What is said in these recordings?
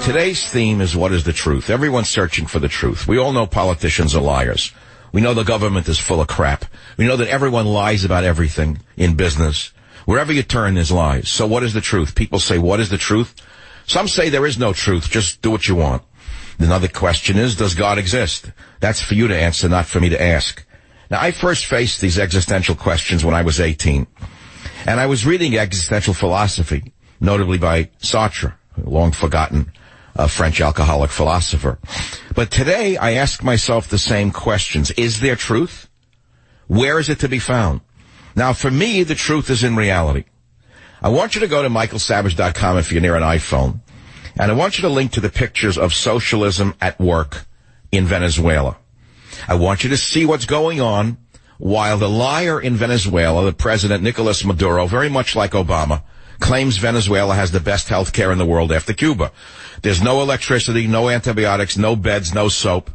Today's theme is what is the truth? Everyone's searching for the truth. We all know politicians are liars. We know the government is full of crap. We know that everyone lies about everything in business. Wherever you turn, there's lies. So what is the truth? People say, what is the truth? Some say there is no truth. Just do what you want. Another question is, does God exist? That's for you to answer, not for me to ask. Now, I first faced these existential questions when I was 18. And I was reading existential philosophy, notably by Sartre, a long-forgotten French alcoholic philosopher. But today, I ask myself the same questions. Is there truth? Where is it to be found? Now, for me, the truth is in reality. I want you to go to michaelsavage.com if you're near an iPhone, and I want you to link to the pictures of socialism at work in Venezuela. I want you to see what's going on while the liar in Venezuela, the president Nicolas Maduro, very much like Obama, claims Venezuela has the best health care in the world after Cuba. There's no electricity, no antibiotics, no beds, no soap.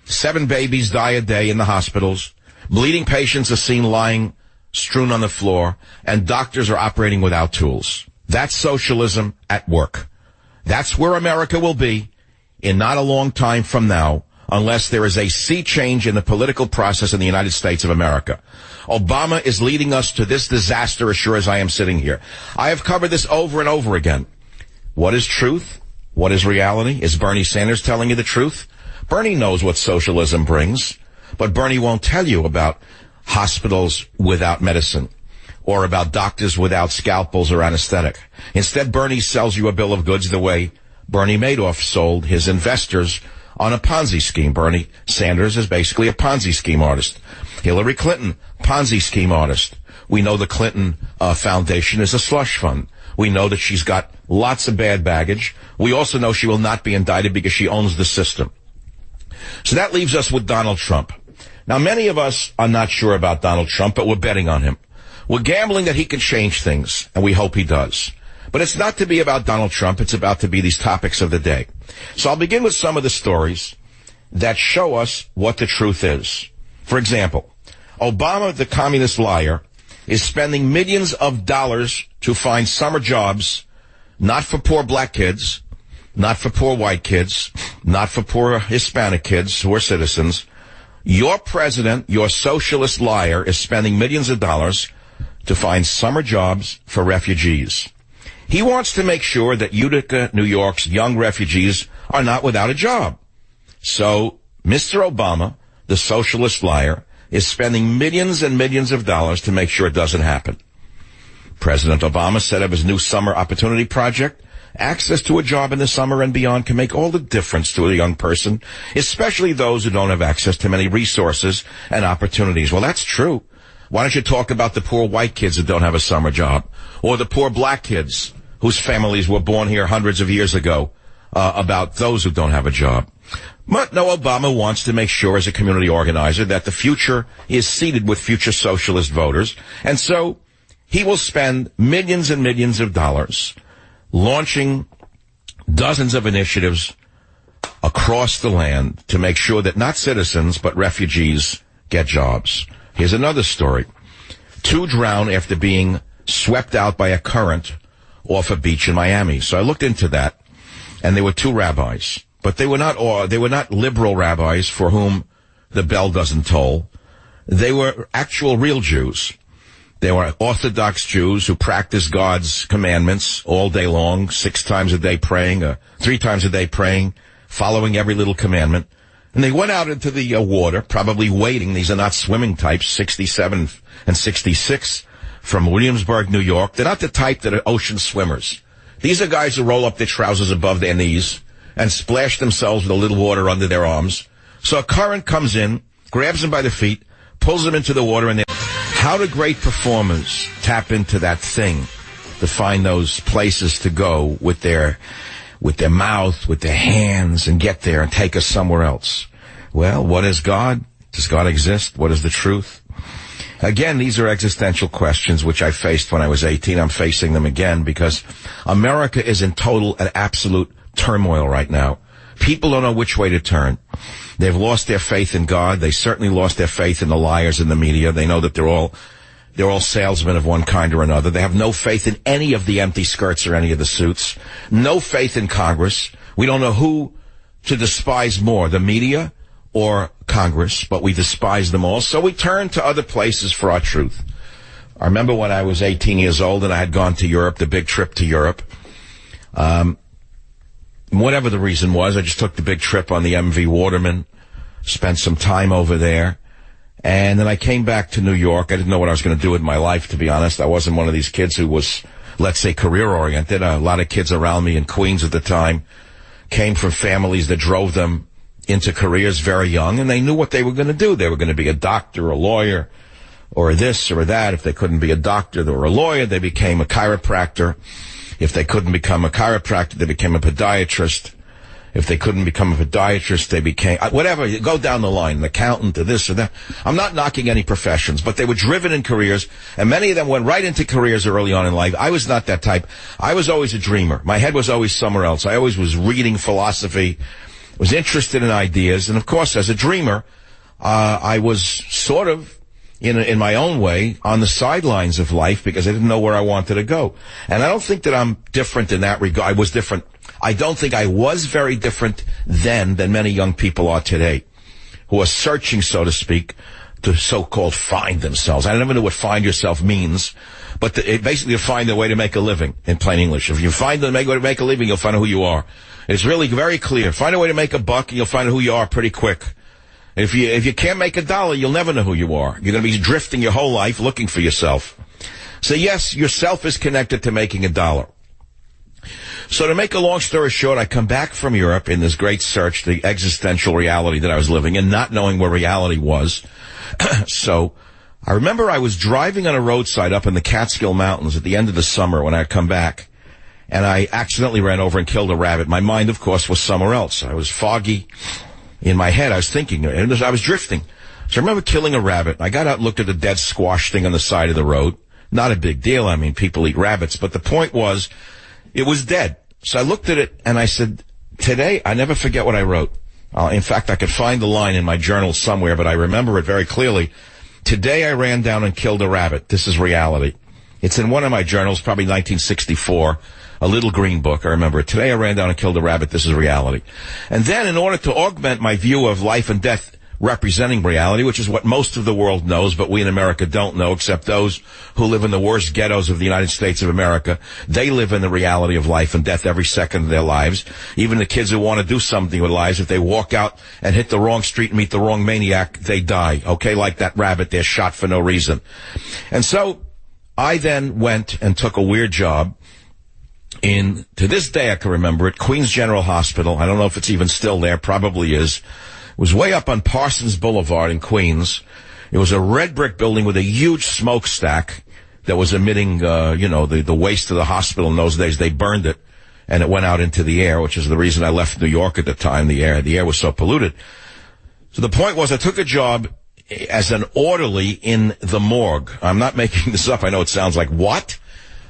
7 babies die a day in the hospitals. Bleeding patients are seen lying strewn on the floor, and doctors are operating without tools. That's socialism at work. That's where America will be in not a long time from now, unless there is a sea change in the political process in the United States of America. Obama is leading us to this disaster as sure as I am sitting here. I have covered this over and over again. What is truth? What is reality? Is Bernie Sanders telling you the truth? Bernie knows what socialism brings, but Bernie won't tell you about hospitals without medicine or about doctors without scalpels or anesthetic. Instead, Bernie sells you a bill of goods the way Bernie Madoff sold his investors on a Ponzi scheme. Bernie Sanders is basically a Ponzi scheme artist. Hillary Clinton, Ponzi scheme artist. We know the Clinton Foundation is a slush fund. We know that she's got lots of bad baggage. We also know she will not be indicted because she owns the system. So that leaves us with Donald Trump. Now, many of us are not sure about Donald Trump, but we're betting on him. We're gambling that he can change things, and we hope he does. But it's not to be about Donald Trump. It's about to be these topics of the day. So I'll begin with some of the stories that show us what the truth is. For example, Obama, the communist liar, is spending millions of dollars to find summer jobs, not for poor black kids, not for poor white kids, not for poor Hispanic kids who are citizens. Your president, your socialist liar, is spending millions of dollars to find summer jobs for refugees. He wants to make sure that Utica, New York's young refugees are not without a job. So, Mr. Obama, the socialist liar, is spending millions and millions of dollars to make sure it doesn't happen. President Obama said of his new summer opportunity project, access to a job in the summer and beyond can make all the difference to a young person, especially those who don't have access to many resources and opportunities. Well, that's true. Why don't you talk about the poor white kids that don't have a summer job, or the poor black kids whose families were born here hundreds of years ago, about those who don't have a job? But no, Obama wants to make sure as a community organizer that the future is seated with future socialist voters. And so he will spend millions and millions of dollars launching dozens of initiatives across the land to make sure that not citizens but refugees get jobs. Here's another story. 2 drown after being swept out by a current off a beach in Miami. So I looked into that, and there were 2 rabbis. But they were not liberal rabbis for whom the bell doesn't toll. They were actual real Jews. They were Orthodox Jews who practiced God's commandments all day long, 6 times a day praying, 3 times a day praying, following every little commandment. And they went out into the water, probably wading. These are not swimming types, 67 and 66 from Williamsburg, New York. They're not the type that are ocean swimmers. These are guys who roll up their trousers above their knees and splash themselves with a little water under their arms. So a current comes in, grabs them by the feet, pulls them into the water, and how do great performers tap into that thing to find those places to go with their mouth, with their hands, and get there and take us somewhere else? Well, what is God? Does God exist? What is the truth? Again, these are existential questions which I faced when I was 18. I'm facing them again because America is in total and absolute turmoil right now. People don't know which way to turn. They've lost their faith in God. They certainly lost their faith in the liars in the media. They know that they're all They're all salesmen of one kind or another. They have no faith in any of the empty skirts or any of the suits. No faith in Congress. We don't know who to despise more, the media or Congress, but we despise them all. So we turn to other places for our truth. I remember when I was 18 years old and I had gone to Europe, the big trip to Europe. Whatever the reason was, I just took the big trip on the MV Waterman, spent some time over there, and then I came back to New York. I didn't know what I was going to do with my life, to be honest. I wasn't one of these kids who was, let's say, career-oriented. A lot of kids around me in Queens at the time came from families that drove them into careers very young, and they knew what they were going to do. They were going to be a doctor, a lawyer, or this or that. If they couldn't be a doctor or a lawyer, they became a chiropractor. If they couldn't become a chiropractor, they became a podiatrist. If they couldn't become a podiatrist, they became, whatever, you go down the line, an accountant or this or that. I'm not knocking any professions, but they were driven in careers, and many of them went right into careers early on in life. I was not that type. I was always a dreamer. My head was always somewhere else. I always was reading philosophy, was interested in ideas, and of course, as a dreamer, I was sort of, in my own way, on the sidelines of life because I didn't know where I wanted to go. And I don't think that I'm different in that regard. I was different. I don't think I was very different then than many young people are today who are searching, so to speak, to so-called find themselves. I never knew what find yourself means, but basically to find a way to make a living, in plain English. If you find a way to make a living, you'll find out who you are. It's really very clear. Find a way to make a buck and you'll find out who you are pretty quick. If you can't make $1, you'll never know who you are. You're going to be drifting your whole life looking for yourself. So yes, yourself is connected to making $1. So to make a long story short, I come back from Europe in this great search, the existential reality that I was living in, not knowing where reality was. So I remember I was driving on a roadside up in the Catskill Mountains at the end of the summer when I come back, and I accidentally ran over and killed a rabbit. My mind, of course, was somewhere else. I was foggy. In my head, I was thinking, and I was drifting. So I remember killing a rabbit. I got out and looked at the dead squash thing on the side of the road. Not a big deal. I mean, people eat rabbits. But the point was, it was dead. So I looked at it, and I said, today, I never forget what I wrote. In fact, I could find the line in my journal somewhere, but I remember it very clearly. Today, I ran down and killed a rabbit. This is reality. It's in one of my journals, probably 1964. A little green book, I remember it. Today I ran down and killed a rabbit. This is reality. And then in order to augment my view of life and death representing reality, which is what most of the world knows, but we in America don't know, except those who live in the worst ghettos of the United States of America. They live in the reality of life and death every second of their lives. Even the kids who want to do something with lives, if they walk out and hit the wrong street and meet the wrong maniac, they die. Okay, like that rabbit, they're shot for no reason. And so I then went and took a weird job to this day I can remember it, Queens General Hospital. I don't know if it's even still there, probably is. It was way up on Parsons Boulevard in Queens. It was a red brick building with a huge smokestack that was emitting, the waste of the hospital in those days. They burned it, and it went out into the air, which is the reason I left New York at the time. The air was so polluted. So the point was I took a job as an orderly in the morgue. I'm not making this up. I know it sounds like, what?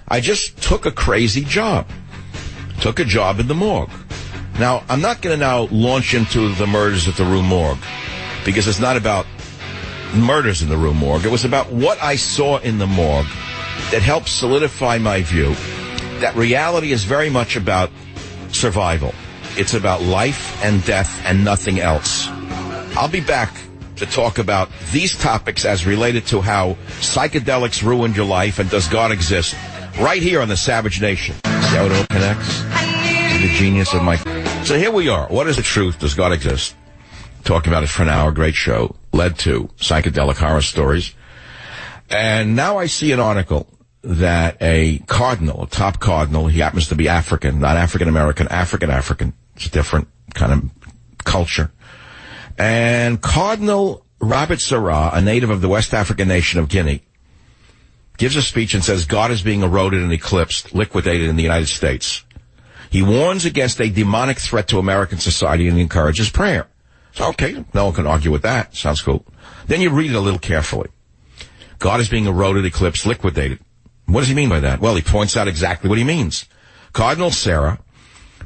I just took a crazy job. Took a job in the morgue. Now, I'm not going to now launch into the murders at the Rue Morgue, because it's not about murders in the Rue Morgue. It was about what I saw in the morgue that helped solidify my view that reality is very much about survival. It's about life and death and nothing else. I'll be back to talk about these topics as related to how psychedelics ruined your life and does God exist, right here on the Savage Nation. See how it all connects? See the genius of my... So here we are. What is the truth? Does God exist? Talking about it for an hour. Great show. Led to psychedelic horror stories. And now I see an article that a top cardinal, he happens to be African, not African-American, African. It's a different kind of culture. And Cardinal Robert Sarah, a native of the West African nation of Guinea, gives a speech and says God is being eroded and eclipsed, liquidated in the United States. He warns against a demonic threat to American society and encourages prayer. So, okay, no one can argue with that. Sounds cool. Then you read it a little carefully. God is being eroded, eclipsed, liquidated. What does he mean by that? Well, he points out exactly what he means. Cardinal Sarah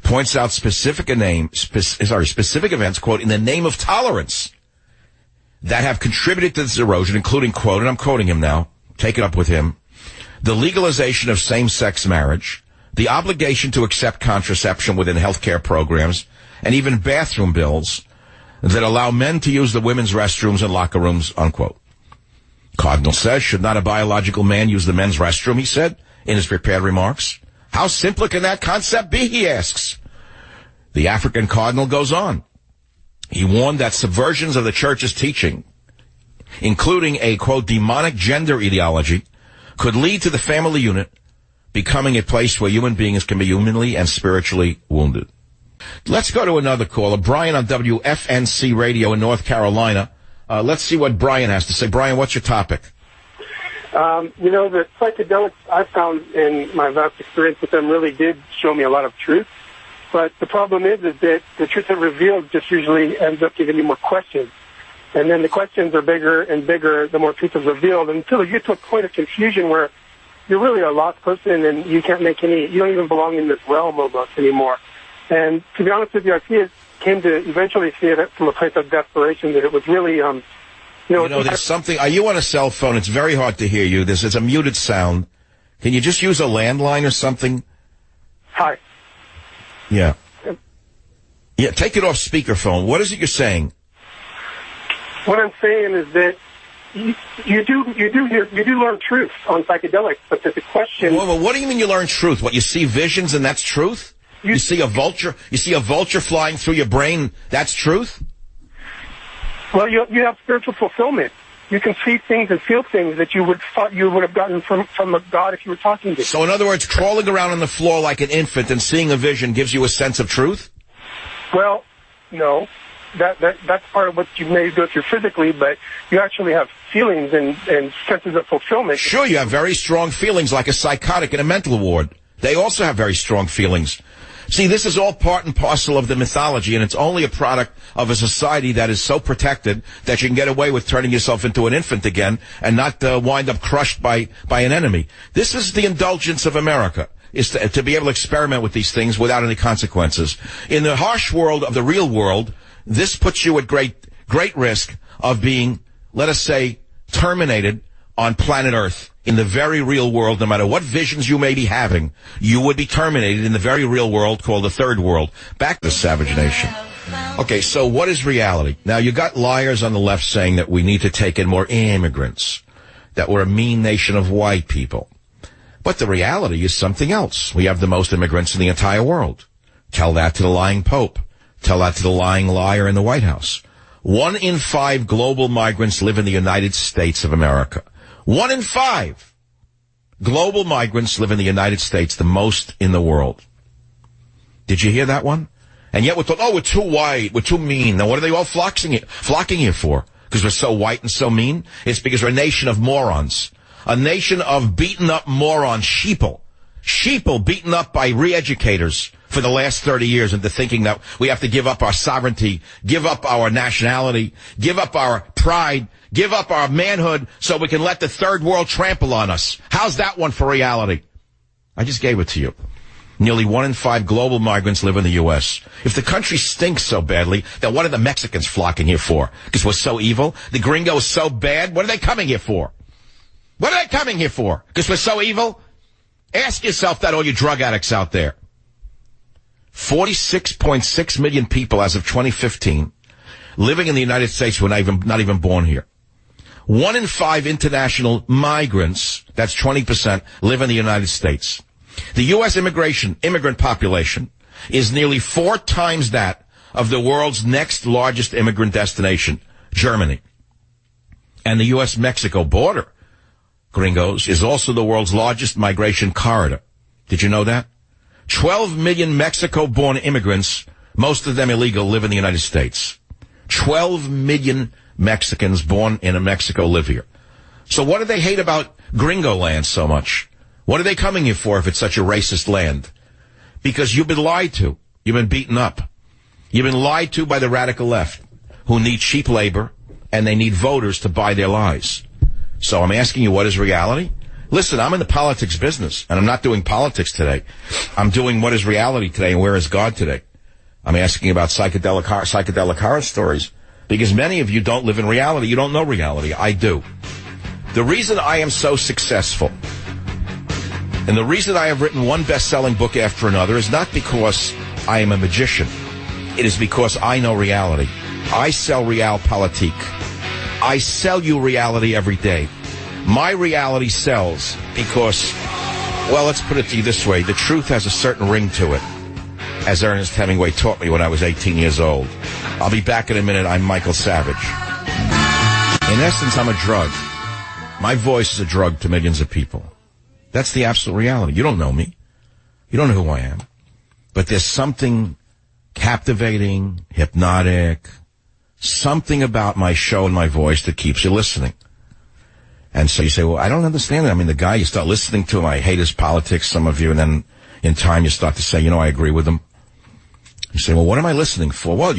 points out specific events, quote, in the name of tolerance that have contributed to this erosion, including, quote, and I'm quoting him now, take it up with him, the legalization of same-sex marriage, the obligation to accept contraception within healthcare programs, and even bathroom bills that allow men to use the women's restrooms and locker rooms, unquote. Cardinal says, should not a biological man use the men's restroom, he said in his prepared remarks. How simple can that concept be, he asks. The African cardinal goes on. He warned that subversions of the church's teaching, including a, quote, demonic gender ideology, could lead to the family unit becoming a place where human beings can be humanly and spiritually wounded. Let's go to another caller. Brian on WFNC Radio in North Carolina. Let's see what Brian has to say. Brian, what's your topic? The psychedelics I found in my vast experience with them really did show me a lot of truth. But the problem is that the truth that revealed just usually ends up giving you more questions. And then the questions are bigger and bigger the more truth is revealed, until you get to a point of confusion where you're really a lost person and you can't make you don't even belong in this realm almost anymore. And to be honest with you, I came to eventually see it from a place of desperation, that it was really, there's something. Are you on a cell phone? It's very hard to hear you. It's a muted sound. Can you just use a landline or something? Hi. Yeah. Yeah, take it off speakerphone. What is it you're saying? What I'm saying is that you do learn truth on psychedelics, but the question. Well, what do you mean you learn truth? What, you see visions and that's truth? You see a vulture flying through your brain, that's truth? Well, you have spiritual fulfillment. You can see things and feel things that you would have gotten from a God if you were talking to him. So in other words, crawling around on the floor like an infant and seeing a vision gives you a sense of truth? Well, no. That's part of what you may go through physically, but you actually have feelings and senses of fulfillment. Sure, you have very strong feelings like a psychotic in a mental ward. They also have very strong feelings. See, this is all part and parcel of the mythology, and it's only a product of a society that is so protected that you can get away with turning yourself into an infant again and not wind up crushed by an enemy. This is the indulgence of America, is to be able to experiment with these things without any consequences. In the harsh world of the real world, this puts you at great risk of being, let us say, terminated on planet Earth. In the very real world, no matter what visions you may be having, you would be terminated in the very real world called the third world. Back to the Savage Nation. Okay, so what is reality? Now, you got liars on the left saying that we need to take in more immigrants, that we're a mean nation of white people. But the reality is something else. We have the most immigrants in the entire world. Tell that to the lying Pope. Tell that to the lying liar in the White House. 1 in 5 global migrants live in the United States of America. 1 in 5 global migrants live in the United States, the most in the world. Did you hear that one? And yet we're told, we're too white, we're too mean. Now what are they all flocking here for? Because we're so white and so mean? It's because we're a nation of morons. A nation of beaten up morons, sheeple. Sheeple beaten up by re-educators for the last 30 years into thinking that we have to give up our sovereignty, give up our nationality, give up our pride, give up our manhood so we can let the third world trample on us. How's that one for reality? I just gave it to you. Nearly 1 in 5 global migrants live in the U.S. If the country stinks so badly, then what are the Mexicans flocking here for? Because we're so evil? The gringo is so bad? What are they coming here for? What are they coming here for? Because we're so evil? Ask yourself that, all you drug addicts out there. 46.6 million people as of 2015 living in the United States who are not even born here. 1 in 5 international migrants, that's 20%, live in the United States. The U.S. immigrant population is nearly 4 times that of the world's next largest immigrant destination, Germany. And the U.S.-Mexico border, gringos, is also the world's largest migration corridor. Did you know that? 12 million Mexico-born immigrants, most of them illegal, live in the United States. 12 million Mexicans born in Mexico live here. So what do they hate about gringo land so much? What are they coming here for if it's such a racist land? Because you've been lied to. You've been beaten up. You've been lied to by the radical left, who need cheap labor, and they need voters to buy their lies. So I'm asking you, what is reality? Listen, I'm in the politics business, and I'm not doing politics today. I'm doing what is reality today and where is God today. I'm asking about psychedelic horror stories, because many of you don't live in reality. You don't know reality. I do. The reason I am so successful, and the reason I have written one best-selling book after another, is not because I am a magician. It is because I know reality. I sell realpolitik. I sell you reality every day. My reality sells because, well, let's put it to you this way. The truth has a certain ring to it, as Ernest Hemingway taught me when I was 18 years old. I'll be back in a minute. I'm Michael Savage. In essence, I'm a drug. My voice is a drug to millions of people. That's the absolute reality. You don't know me. You don't know who I am. But there's something captivating, hypnotic, something about my show and my voice that keeps you listening. And so you say, well, I don't understand that. I mean, the guy, you start listening to him, I hate his politics, some of you, and then in time you start to say, I agree with him. You say, well, what am I listening for? Well,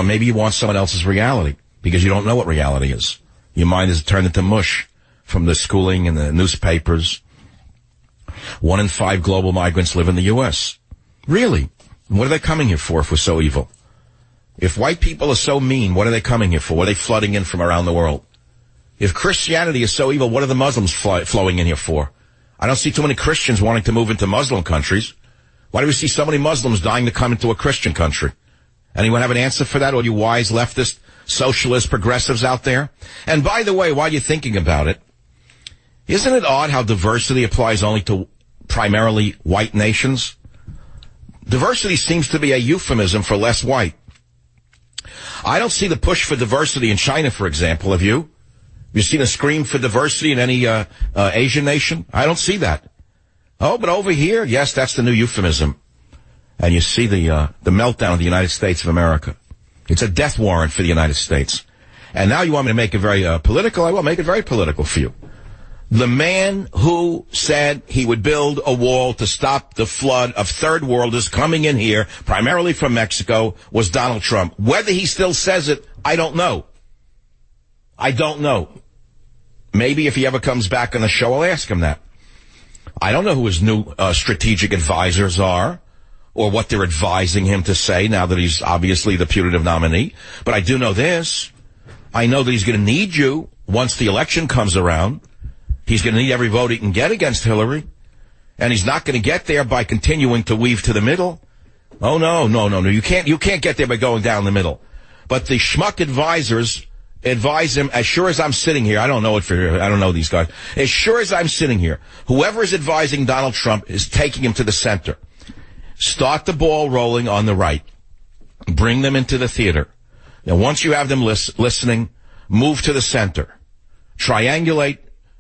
maybe you want someone else's reality because you don't know what reality is. Your mind is turned into mush from the schooling and the newspapers. 1 in 5 global migrants live in the U.S. Really? What are they coming here for if we're so evil? If white people are so mean, what are they coming here for? What are they flooding in from around the world? If Christianity is so evil, what are the Muslims flowing in here for? I don't see too many Christians wanting to move into Muslim countries. Why do we see so many Muslims dying to come into a Christian country? Anyone have an answer for that? All you wise leftist, socialist, progressives out there? And by the way, while you're thinking about it, isn't it odd how diversity applies only to primarily white nations? Diversity seems to be a euphemism for less white. I don't see the push for diversity in China, for example. Have you? Have you seen a scream for diversity in any Asian nation? I don't see that. Oh, but over here, yes, that's the new euphemism. And you see the meltdown of the United States of America. It's a death warrant for the United States. And now you want me to make it very political? I will make it very political for you. The man who said he would build a wall to stop the flood of third worlders coming in here, primarily from Mexico, was Donald Trump. Whether he still says it, I don't know. I don't know. Maybe if he ever comes back on the show, I'll ask him that. I don't know who his new strategic advisors are or what they're advising him to say now that he's obviously the putative nominee. But I do know this. I know that he's going to need you once the election comes around. He's going to need every vote he can get against Hillary. And he's not going to get there by continuing to weave to the middle. Oh, no. You can't get there by going down the middle. But the schmuck advisors advise him, as sure as I'm sitting here, I don't know these guys, as sure as I'm sitting here, whoever is advising Donald Trump is taking him to the center. Start the ball rolling on the right. Bring them into the theater. Now, once you have them listening, move to the center. Triangulate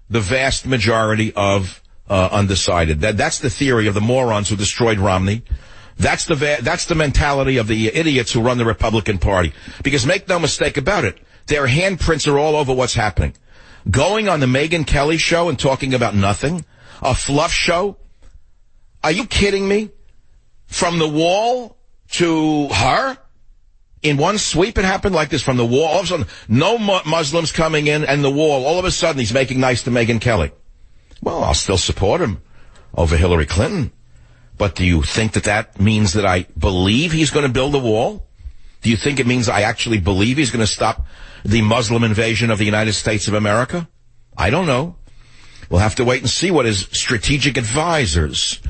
the vast majority of undecided. That's the theory of the morons who destroyed Romney. That's the mentality of the idiots who run the Republican Party. Because make no mistake about it, their handprints are all over what's happening. Going on the Megyn Kelly show and talking about nothing, a fluff show. Are you kidding me? From the wall to her? In one sweep it happened like this, from the wall. All of a sudden, no Muslims coming in, and the wall. All of a sudden, he's making nice to Megyn Kelly. Well, I'll still support him over Hillary Clinton. But do you think that means that I believe he's going to build a wall? Do you think it means I actually believe he's going to stop the Muslim invasion of the United States of America? I don't know. We'll have to wait and see what his strategic advisors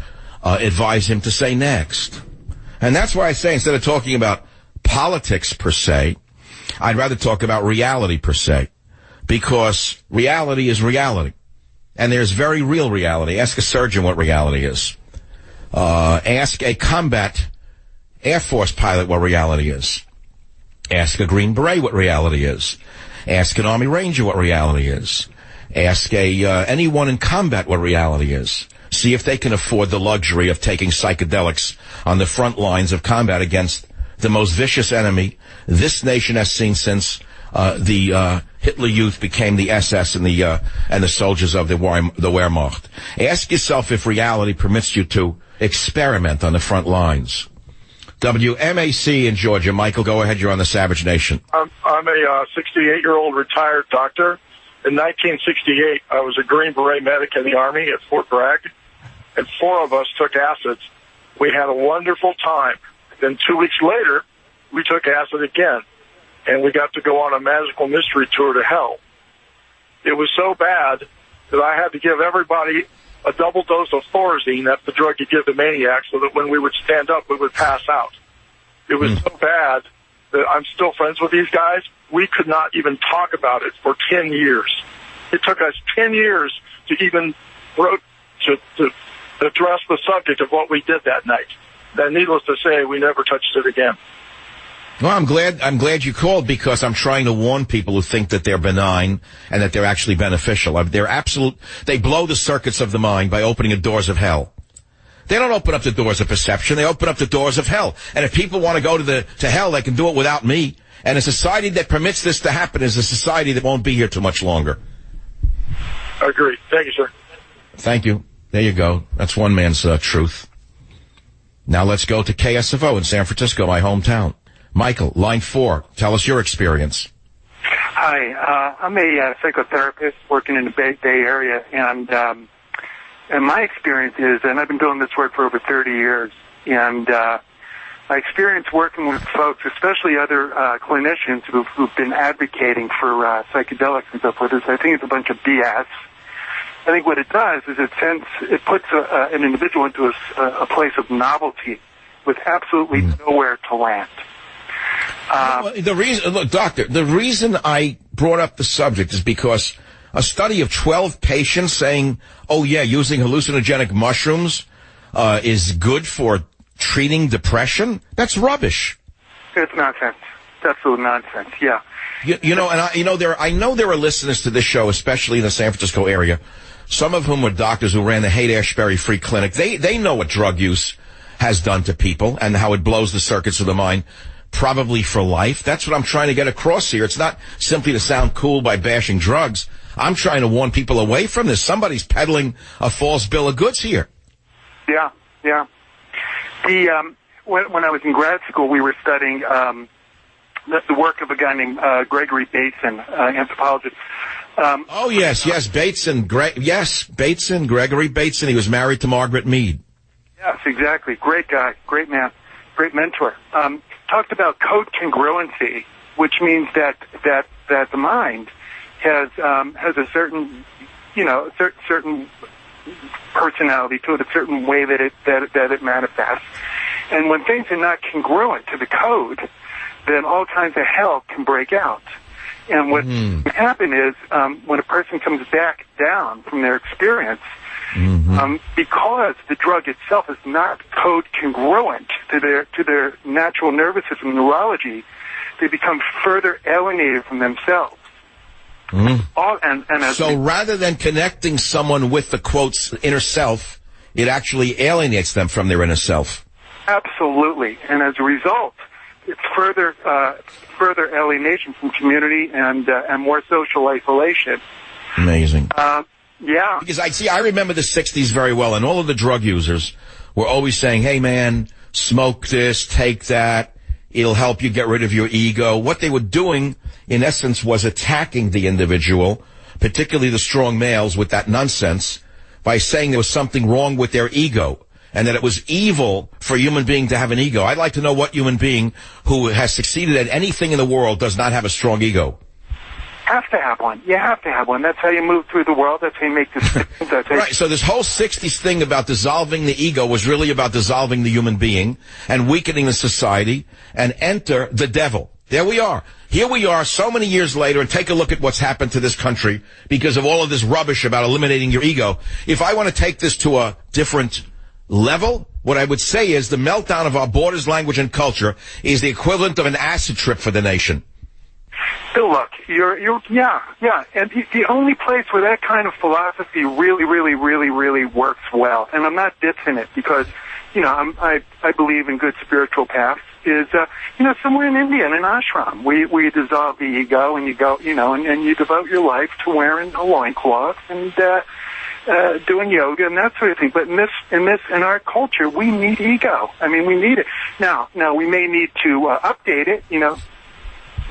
advise him to say next. And that's why I say, instead of talking about politics per se, I'd rather talk about reality per se. Because reality is reality. And there's very real reality. Ask a surgeon what reality is. Ask a combat Air Force pilot what reality is. Ask a Green Beret what reality is. Ask an Army Ranger what reality is. Ask anyone in combat what reality is. See if they can afford the luxury of taking psychedelics on the front lines of combat against the most vicious enemy this nation has seen since the Hitler Youth became the SS and the soldiers of the Wehrmacht. Ask yourself if reality permits you to experiment on the front lines. WMAC in Georgia. Michael, go ahead. You're on the Savage Nation. I'm a 68-year-old retired doctor. In 1968, I was a Green Beret medic in the Army at Fort Bragg, and 4 of us took acids. We had a wonderful time. Then 2 weeks later, we took acid again, and we got to go on a magical mystery tour to hell. It was so bad that I had to give everybody a double dose of Thorazine. That's the drug you give to maniacs, so that when we would stand up, we would pass out. It was so bad that I'm still friends with these guys. We could not even talk about it for 10 years. It took us 10 years to even to address the subject of what we did that night. And needless to say, we never touched it again. Well, I'm glad you called, because I'm trying to warn people who think that they're benign and that they're actually beneficial. They blow the circuits of the mind by opening the doors of hell. They don't open up the doors of perception. They open up the doors of hell. And if people want to go to hell, they can do it without me. And a society that permits this to happen is a society that won't be here too much longer. I agree. Thank you, sir. Thank you. There you go. That's one man's truth. Now let's go to KSFO in San Francisco, my hometown. Michael, line 4. Tell us your experience. Hi. I'm a psychotherapist working in the Bay Area, and my experience is, and I've been doing this work for over 30 years, and my experience working with folks, especially other clinicians who've been advocating for psychedelics and so forth, is I think it's a bunch of BS. I think what it does is it puts an individual into a place of novelty with absolutely nowhere to land. Doctor, the reason I brought up the subject is because a study of 12 patients saying, oh yeah, using hallucinogenic mushrooms is good for treating depression, that's rubbish. It's nonsense. It's absolute nonsense, yeah. I know there are listeners to this show, especially in the San Francisco area, some of whom were doctors who ran the Haight-Ashbury Free Clinic. They know what drug use has done to people and how it blows the circuits of the mind, probably for life. That's what I'm trying to get across here. It's not simply to sound cool by bashing drugs. I'm trying to warn people away from this. Somebody's peddling a false bill of goods here. Yeah. When I was in grad school, we were studying the work of a guy named Gregory Bateson, anthropologist. Bateson, Gregory Bateson. He was married to Margaret Mead. Yes, exactly. Great guy, great man, great mentor. Talked about code congruency, which means that the mind has a certain certain personality to it, a certain way that it manifests. And when things are not congruent to the code, then all kinds of hell can break out. And what can happen is when a person comes back down from their experience, because the drug itself is not code congruent to their natural nervous system neurology, they become further alienated from themselves. So rather than connecting someone with the, quotes, inner self, it actually alienates them from their inner self. Absolutely. And as a result, it's further alienation from community and more social isolation. Amazing. Yeah. Because I remember the 60s very well, and all of the drug users were always saying, hey man, smoke this, take that, it'll help you get rid of your ego. What they were doing, in essence, was attacking the individual, particularly the strong males, with that nonsense, by saying there was something wrong with their ego, and that it was evil for a human being to have an ego. I'd like to know what human being who has succeeded at anything in the world does not have a strong ego. Have to have one. You have to have one. That's how you move through the world. That's how you make decisions. Right. So this whole 60s thing about dissolving the ego was really about dissolving the human being and weakening the society, and enter the devil. There we are. Here we are so many years later, and take a look at what's happened to this country because of all of this rubbish about eliminating your ego. If I want to take this to a different level, what I would say is the meltdown of our borders, language, and culture is the equivalent of an acid trip for the nation. So look, yeah. And the only place where that kind of philosophy really works well, and I'm not dissing it because, I believe in good spiritual paths, is, somewhere in India in an ashram, we dissolve the ego and you go, and you devote your life to wearing a loincloth and, doing yoga and that sort of thing. But in our culture, we need ego. I mean, we need it. Now we may need to update it,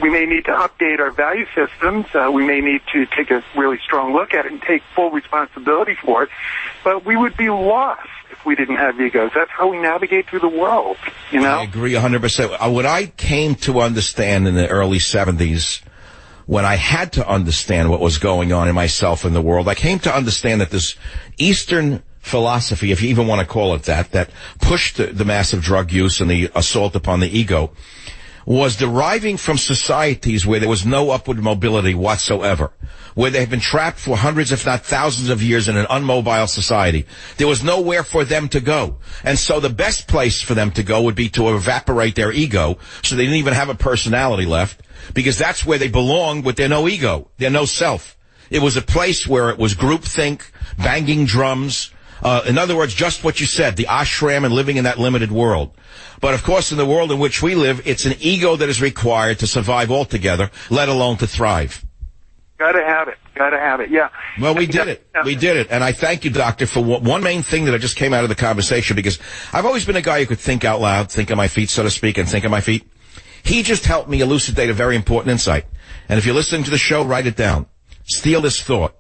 We may need to update our value systems. We may need to take a really strong look at it and take full responsibility for it. But we would be lost if we didn't have egos. That's how we navigate through the world, I agree 100%. What I came to understand in the early 70s when I had to understand what was going on in myself and the world, I came to understand that this Eastern philosophy, if you even want to call it that pushed the massive drug use and the assault upon the ego, was deriving from societies where there was no upward mobility whatsoever, where they had been trapped for hundreds, if not thousands of years in an unmobile society. There was nowhere for them to go. And so the best place for them to go would be to evaporate their ego, so they didn't even have a personality left, because that's where they belong with their no ego, their no self. It was a place where it was groupthink, banging drums, in other words, just what you said, the ashram and living in that limited world. But of course, in the world in which we live, it's an ego that is required to survive altogether, let alone to thrive. Gotta have it, yeah. Well, we did it. We did it. And I thank you, Doctor, for one main thing that I just came out of the conversation, because I've always been a guy who could think out loud, think on my feet, so to speak, and think on my feet. He just helped me elucidate a very important insight. And if you're listening to the show, write it down. Steal this thought.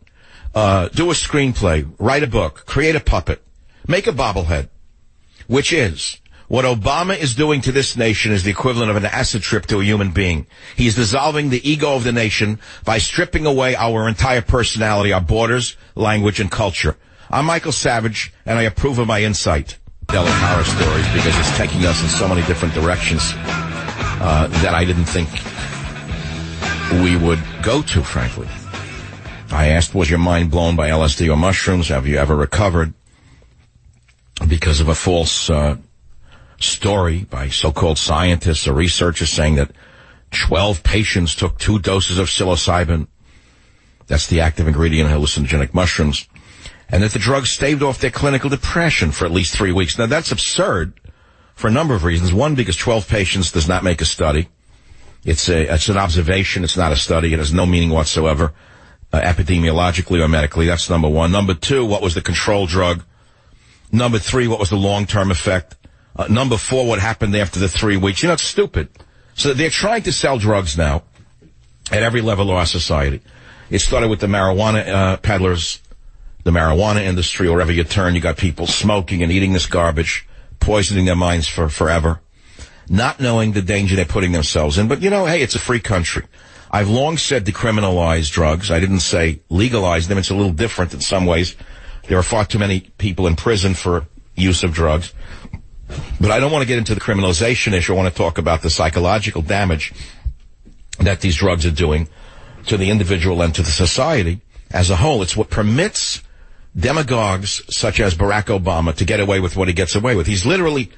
Do a screenplay, write a book, create a puppet, make a bobblehead, which is what Obama is doing to this nation is the equivalent of an acid trip to a human being. He's dissolving the ego of the nation by stripping away our entire personality, our borders, language, and culture. I'm Michael Savage, and I approve of my insight. Telling horror stories because it's taking us in so many different directions that I didn't think we would go to, frankly. I asked, was your mind blown by LSD or mushrooms? Have you ever recovered because of a false story by so-called scientists or researchers saying that 12 patients took 2 doses of psilocybin, that's the active ingredient in hallucinogenic mushrooms, and that the drug staved off their clinical depression for at least 3 weeks. Now, that's absurd for a number of reasons. One, because 12 patients does not make a study. It's an observation. It's not a study. It has no meaning whatsoever. Epidemiologically or medically. That's number one. Number two, what was the control drug? Number three, what was the long-term effect? Number four, what happened after the 3 weeks? You know, it's stupid. So they're trying to sell drugs now at every level of our society. It started with the marijuana peddlers, the marijuana industry. Wherever you turn, you got people smoking and eating this garbage, poisoning their minds for forever, not knowing the danger they're putting themselves in. But, you know, hey, it's a free country. I've long said decriminalize drugs. I didn't say legalize them. It's a little different in some ways. There are far too many people in prison for use of drugs. But I don't want to get into the criminalization issue. I want to talk about the psychological damage that these drugs are doing to the individual and to the society as a whole. It's what permits demagogues such as Barack Obama to get away with what he gets away with. He's literally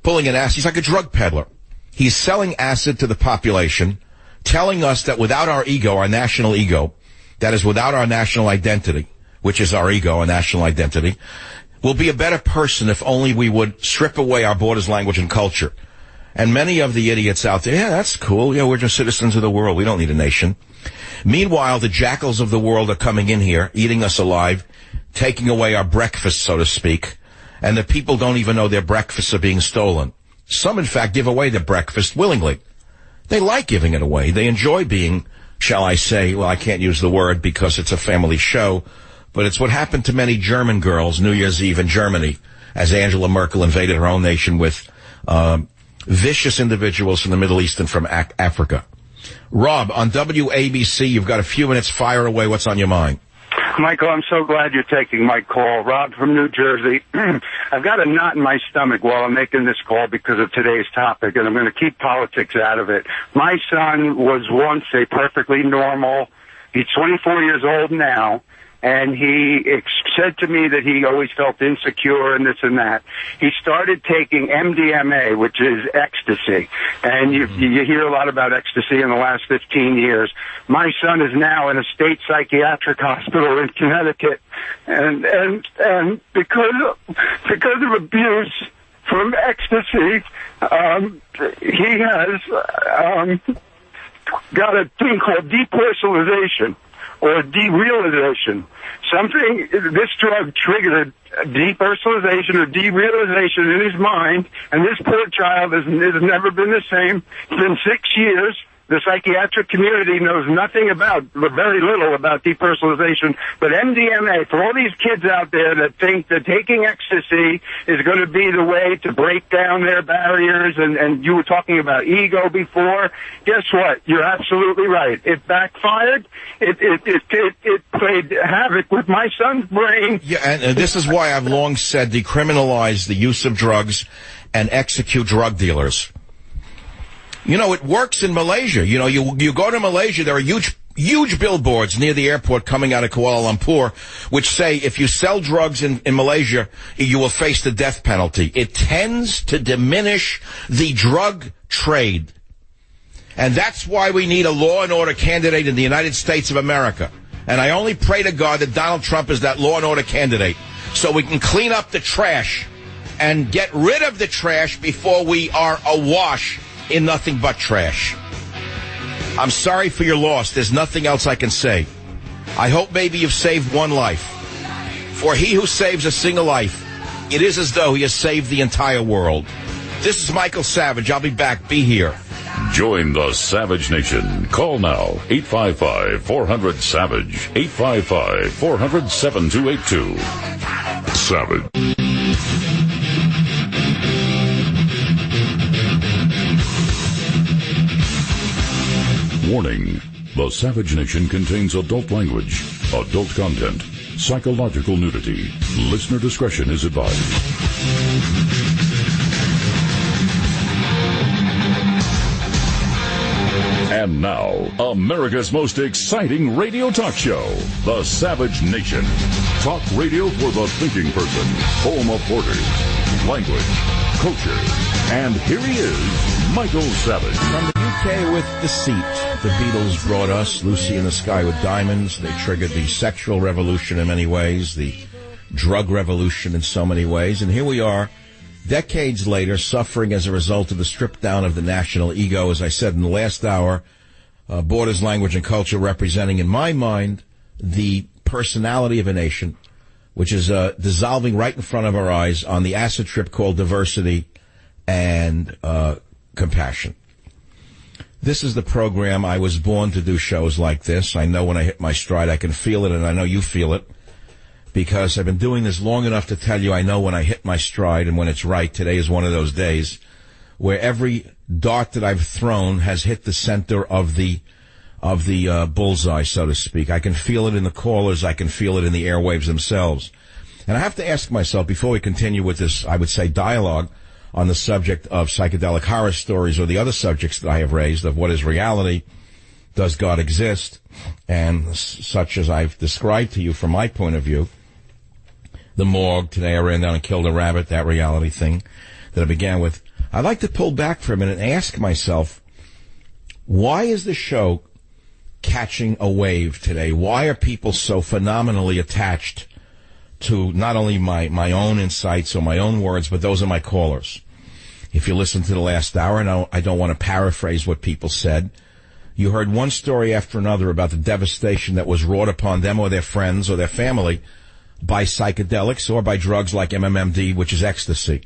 pulling an acid. He's like a drug peddler. He's selling acid to the population, telling us that without our ego, our national ego, that is without our national identity, which is our ego, our national identity, we'll be a better person if only we would strip away our borders, language, and culture. And many of the idiots out there, yeah, that's cool. Yeah, we're just citizens of the world. We don't need a nation. Meanwhile, the jackals of the world are coming in here, eating us alive, taking away our breakfast, so to speak. And the people don't even know their breakfasts are being stolen. Some, in fact, give away their breakfast willingly. They like giving it away. They enjoy being, shall I say, well, I can't use the word because it's a family show, but it's what happened to many German girls New Year's Eve in Germany as Angela Merkel invaded her own nation with vicious individuals from the Middle East and from Africa. Rob, on WABC, you've got a few minutes. Fire away. What's on your mind? Michael, I'm so glad you're taking my call. Rob from New Jersey. I've got a knot in my stomach while I'm making this call because of today's topic, and I'm going to keep politics out of it. My son was once a perfectly normal, he's 24 years old now, and he said to me that he always felt insecure and this and that. He started taking MDMA, which is ecstasy, and you hear a lot about ecstasy in the last 15 years. My son is now in a state psychiatric hospital in Connecticut, and because of abuse from ecstasy, he has got a thing called depersonalization or derealization. This drug triggered depersonalization or derealization in his mind, and this poor child has never been the same. It's been 6 years, The psychiatric community knows nothing about, very little about depersonalization, but MDMA, for all these kids out there that think that taking ecstasy is going to be the way to break down their barriers, and you were talking about ego before, guess what? You're absolutely right. It backfired. It played havoc with my son's brain. Yeah, and this is why I've long said decriminalize the use of drugs and execute drug dealers. You know, it works in Malaysia. You know, you go to Malaysia, there are huge billboards near the airport coming out of Kuala Lumpur, which say if you sell drugs in Malaysia, you will face the death penalty. It tends to diminish the drug trade. And that's why we need a law and order candidate in the United States of America. And I only pray to God that Donald Trump is that law and order candidate, so we can clean up the trash and get rid of the trash before we are awash in nothing but trash. I'm sorry for your loss. There's nothing else I can say. I hope maybe you've saved one life. For he who saves a single life, it is as though he has saved the entire world. This is Michael Savage. I'll be back. Be here. Join the Savage Nation. Call now, 855-400-SAVAGE, 855-400-7282. Savage. Warning. The Savage Nation contains adult language, adult content, psychological nudity. Listener discretion is advised. And now, America's most exciting radio talk show, The Savage Nation. Talk radio for the thinking person, home of borders, language, culture. And here he is, Michael Savage. From the UK with Deceit, the Beatles brought us Lucy in the Sky with Diamonds. They triggered the sexual revolution in many ways, the drug revolution in so many ways. And here we are, decades later, suffering as a result of the strip down of the national ego, as I said in the last hour, borders, language, and culture representing, in my mind, the personality of a nation, which is dissolving right in front of our eyes on the acid trip called diversity and compassion. This is the program. I was born to do shows like this. I know when I hit my stride, I can feel it, and I know you feel it, because I've been doing this long enough to tell you I know when I hit my stride and when it's right. Today is one of those days where every dart that I've thrown has hit the center of the bullseye, so to speak. I can feel it in the callers. I can feel it in the airwaves themselves. And I have to ask myself, before we continue with this, I would say, dialogue on the subject of psychedelic horror stories or the other subjects that I have raised of what is reality, does God exist, and such as I've described to you from my point of view, the morgue, today I ran down and killed a rabbit, that reality thing that I began with. I'd like to pull back for a minute and ask myself, why is the show catching a wave today? Why are people so phenomenally attached to not only my own insights or my own words, but those of my callers? If you listen to the last hour, and I don't want to paraphrase what people said, you heard one story after another about the devastation that was wrought upon them or their friends or their family by psychedelics or by drugs like MMMD, which is ecstasy.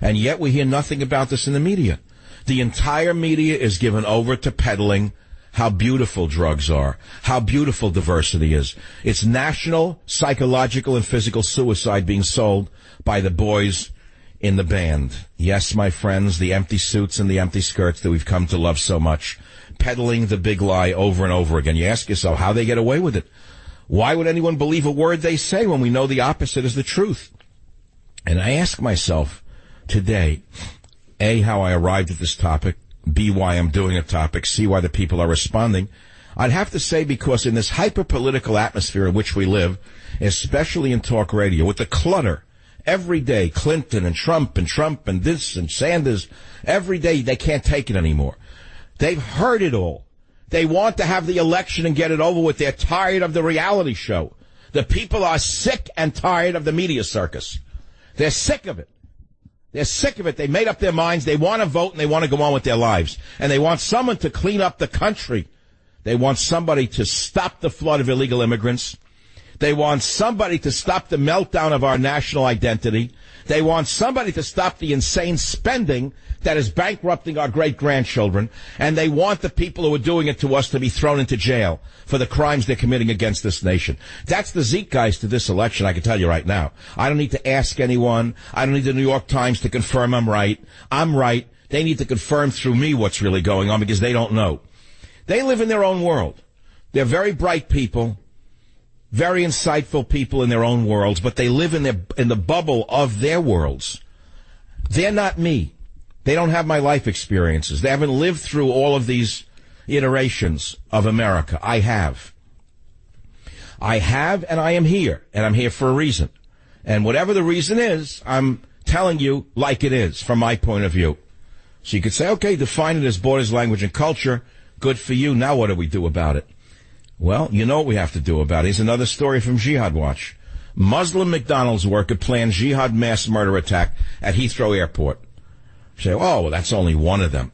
And yet we hear nothing about this in the media. The entire media is given over to peddling how beautiful drugs are, how beautiful diversity is. It's national psychological and physical suicide being sold by the boys in the band. Yes, my friends, the empty suits and the empty skirts that we've come to love so much, peddling the big lie over and over again. You ask yourself how they get away with it. Why would anyone believe a word they say when we know the opposite is the truth? And I ask myself today, A, how I arrived at this topic, B, why I'm doing a topic, C, why the people are responding. I'd have to say because in this hyper-political atmosphere in which we live, especially in talk radio, with the clutter, every day, Clinton and Trump and this and Sanders, every day they can't take it anymore. They've heard it all. They want to have the election and get it over with. They're tired of the reality show. The people are sick and tired of the media circus. They're sick of it. They're sick of it. They made up their minds. They want to vote and they want to go on with their lives. And they want someone to clean up the country. They want somebody to stop the flood of illegal immigrants. They want somebody to stop the meltdown of our national identity. They want somebody to stop the insane spending that is bankrupting our great-grandchildren, and they want the people who are doing it to us to be thrown into jail for the crimes they're committing against this nation. That's the zeitgeist to this election, I can tell you right now. I don't need to ask anyone. I don't need the New York Times to confirm I'm right. I'm right. They need to confirm through me what's really going on because they don't know. They live in their own world. They're very bright people, very insightful people in their own worlds, but they live in the bubble of their worlds. They're not me. They don't have my life experiences. They haven't lived through all of these iterations of America. I have. And I am here, and I'm here for a reason. And whatever the reason is, I'm telling you like it is from my point of view. So you could say, okay, define it as borders, language, and culture. Good for you. Now what do we do about it? Well, you know what we have to do about it. Here's another story from Jihad Watch. Muslim McDonald's worker planned jihad mass murder attack at Heathrow Airport. You say, oh, well, that's only one of them.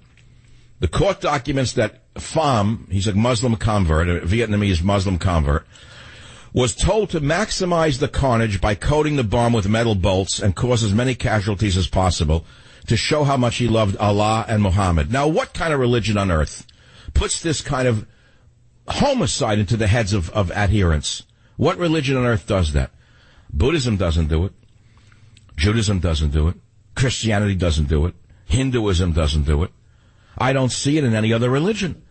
The court documents that Pham, he's a Muslim convert, a Vietnamese Muslim convert, was told to maximize the carnage by coating the bomb with metal bolts and cause as many casualties as possible to show how much he loved Allah and Muhammad. Now, what kind of religion on earth puts this kind of homicide into the heads of adherents? What religion on earth does that? Buddhism doesn't do it. Judaism doesn't do it. Christianity doesn't do it. Hinduism doesn't do it. I don't see it in any other religion.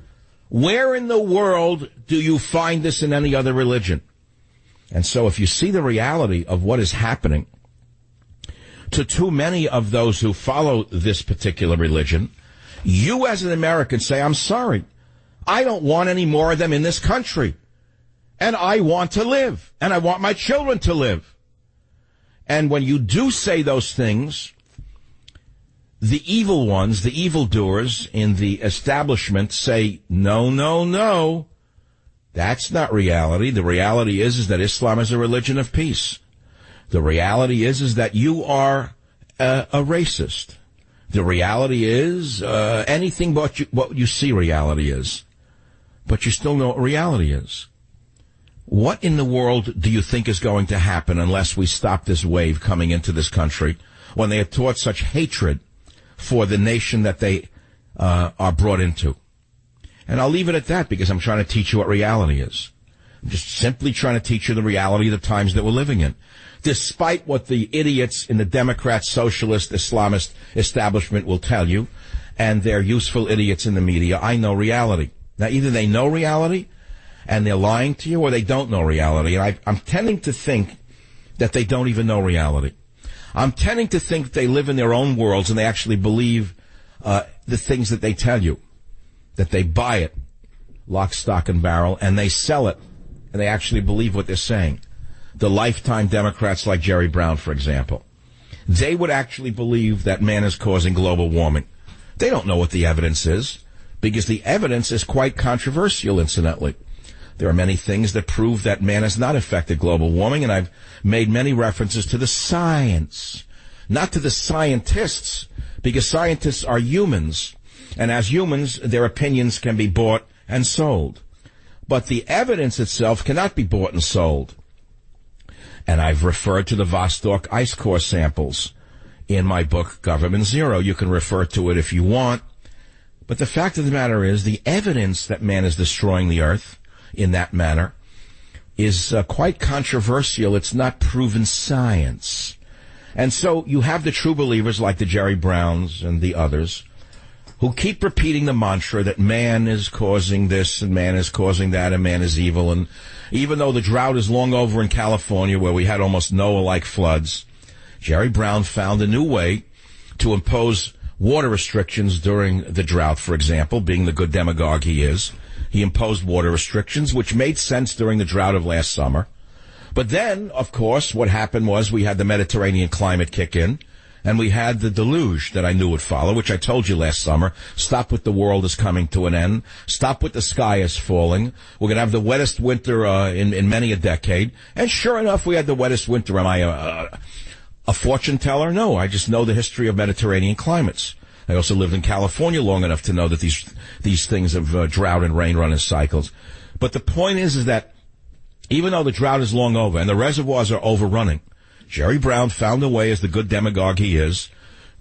Where in the world do you find this in any other religion? And so if you see the reality of what is happening to too many of those who follow this particular religion, you as an American say, I'm sorry, I don't want any more of them in this country. And I want to live. And I want my children to live. And when you do say those things, the evil ones, the evildoers in the establishment say, no, no, no. That's not reality. The reality is that Islam is a religion of peace. The reality is that you are a racist. The reality is anything but what you see reality is. But you still know what reality is. What in the world do you think is going to happen unless we stop this wave coming into this country when they are taught such hatred for the nation that they are brought into? And I'll leave it at that because I'm trying to teach you what reality is. I'm just simply trying to teach you the reality of the times that we're living in. Despite what the idiots in the Democrat, Socialist, Islamist establishment will tell you, and their useful idiots in the media, I know reality. Now, either they know reality and they're lying to you, or they don't know reality. And I'm tending to think that they don't even know reality. I'm tending to think they live in their own worlds and they actually believe the things that they tell you, that they buy it, lock, stock, and barrel, and they sell it, and they actually believe what they're saying. The lifetime Democrats like Jerry Brown, for example, they would actually believe that man is causing global warming. They don't know what the evidence is, because the evidence is quite controversial, incidentally. There are many things that prove that man has not affected global warming, and I've made many references to the science, not to the scientists, because scientists are humans, and as humans, their opinions can be bought and sold. But the evidence itself cannot be bought and sold. And I've referred to the Vostok ice core samples in my book, Government Zero. You can refer to it if you want. But the fact of the matter is, the evidence that man is destroying the earth in that manner is quite controversial. It's not proven science. And so you have the true believers like the Jerry Browns and the others who keep repeating the mantra that man is causing this and man is causing that and man is evil. And even though the drought is long over in California where we had almost Noah-like floods, Jerry Brown found a new way to impose water restrictions during the drought, for example, being the good demagogue he is. He imposed water restrictions, which made sense during the drought of last summer. But then, of course, what happened was we had the Mediterranean climate kick in, and we had the deluge that I knew would follow, which I told you last summer. Stop with the world is coming to an end. Stop with the sky is falling. We're going to have the wettest winter in many a decade. And sure enough, we had the wettest winter. Am I a fortune teller? No, I just know the history of Mediterranean climates. I also lived in California long enough to know that these things of drought and rain run in cycles. But the point is that even though the drought is long over and the reservoirs are overrunning, Jerry Brown found a way, as the good demagogue he is,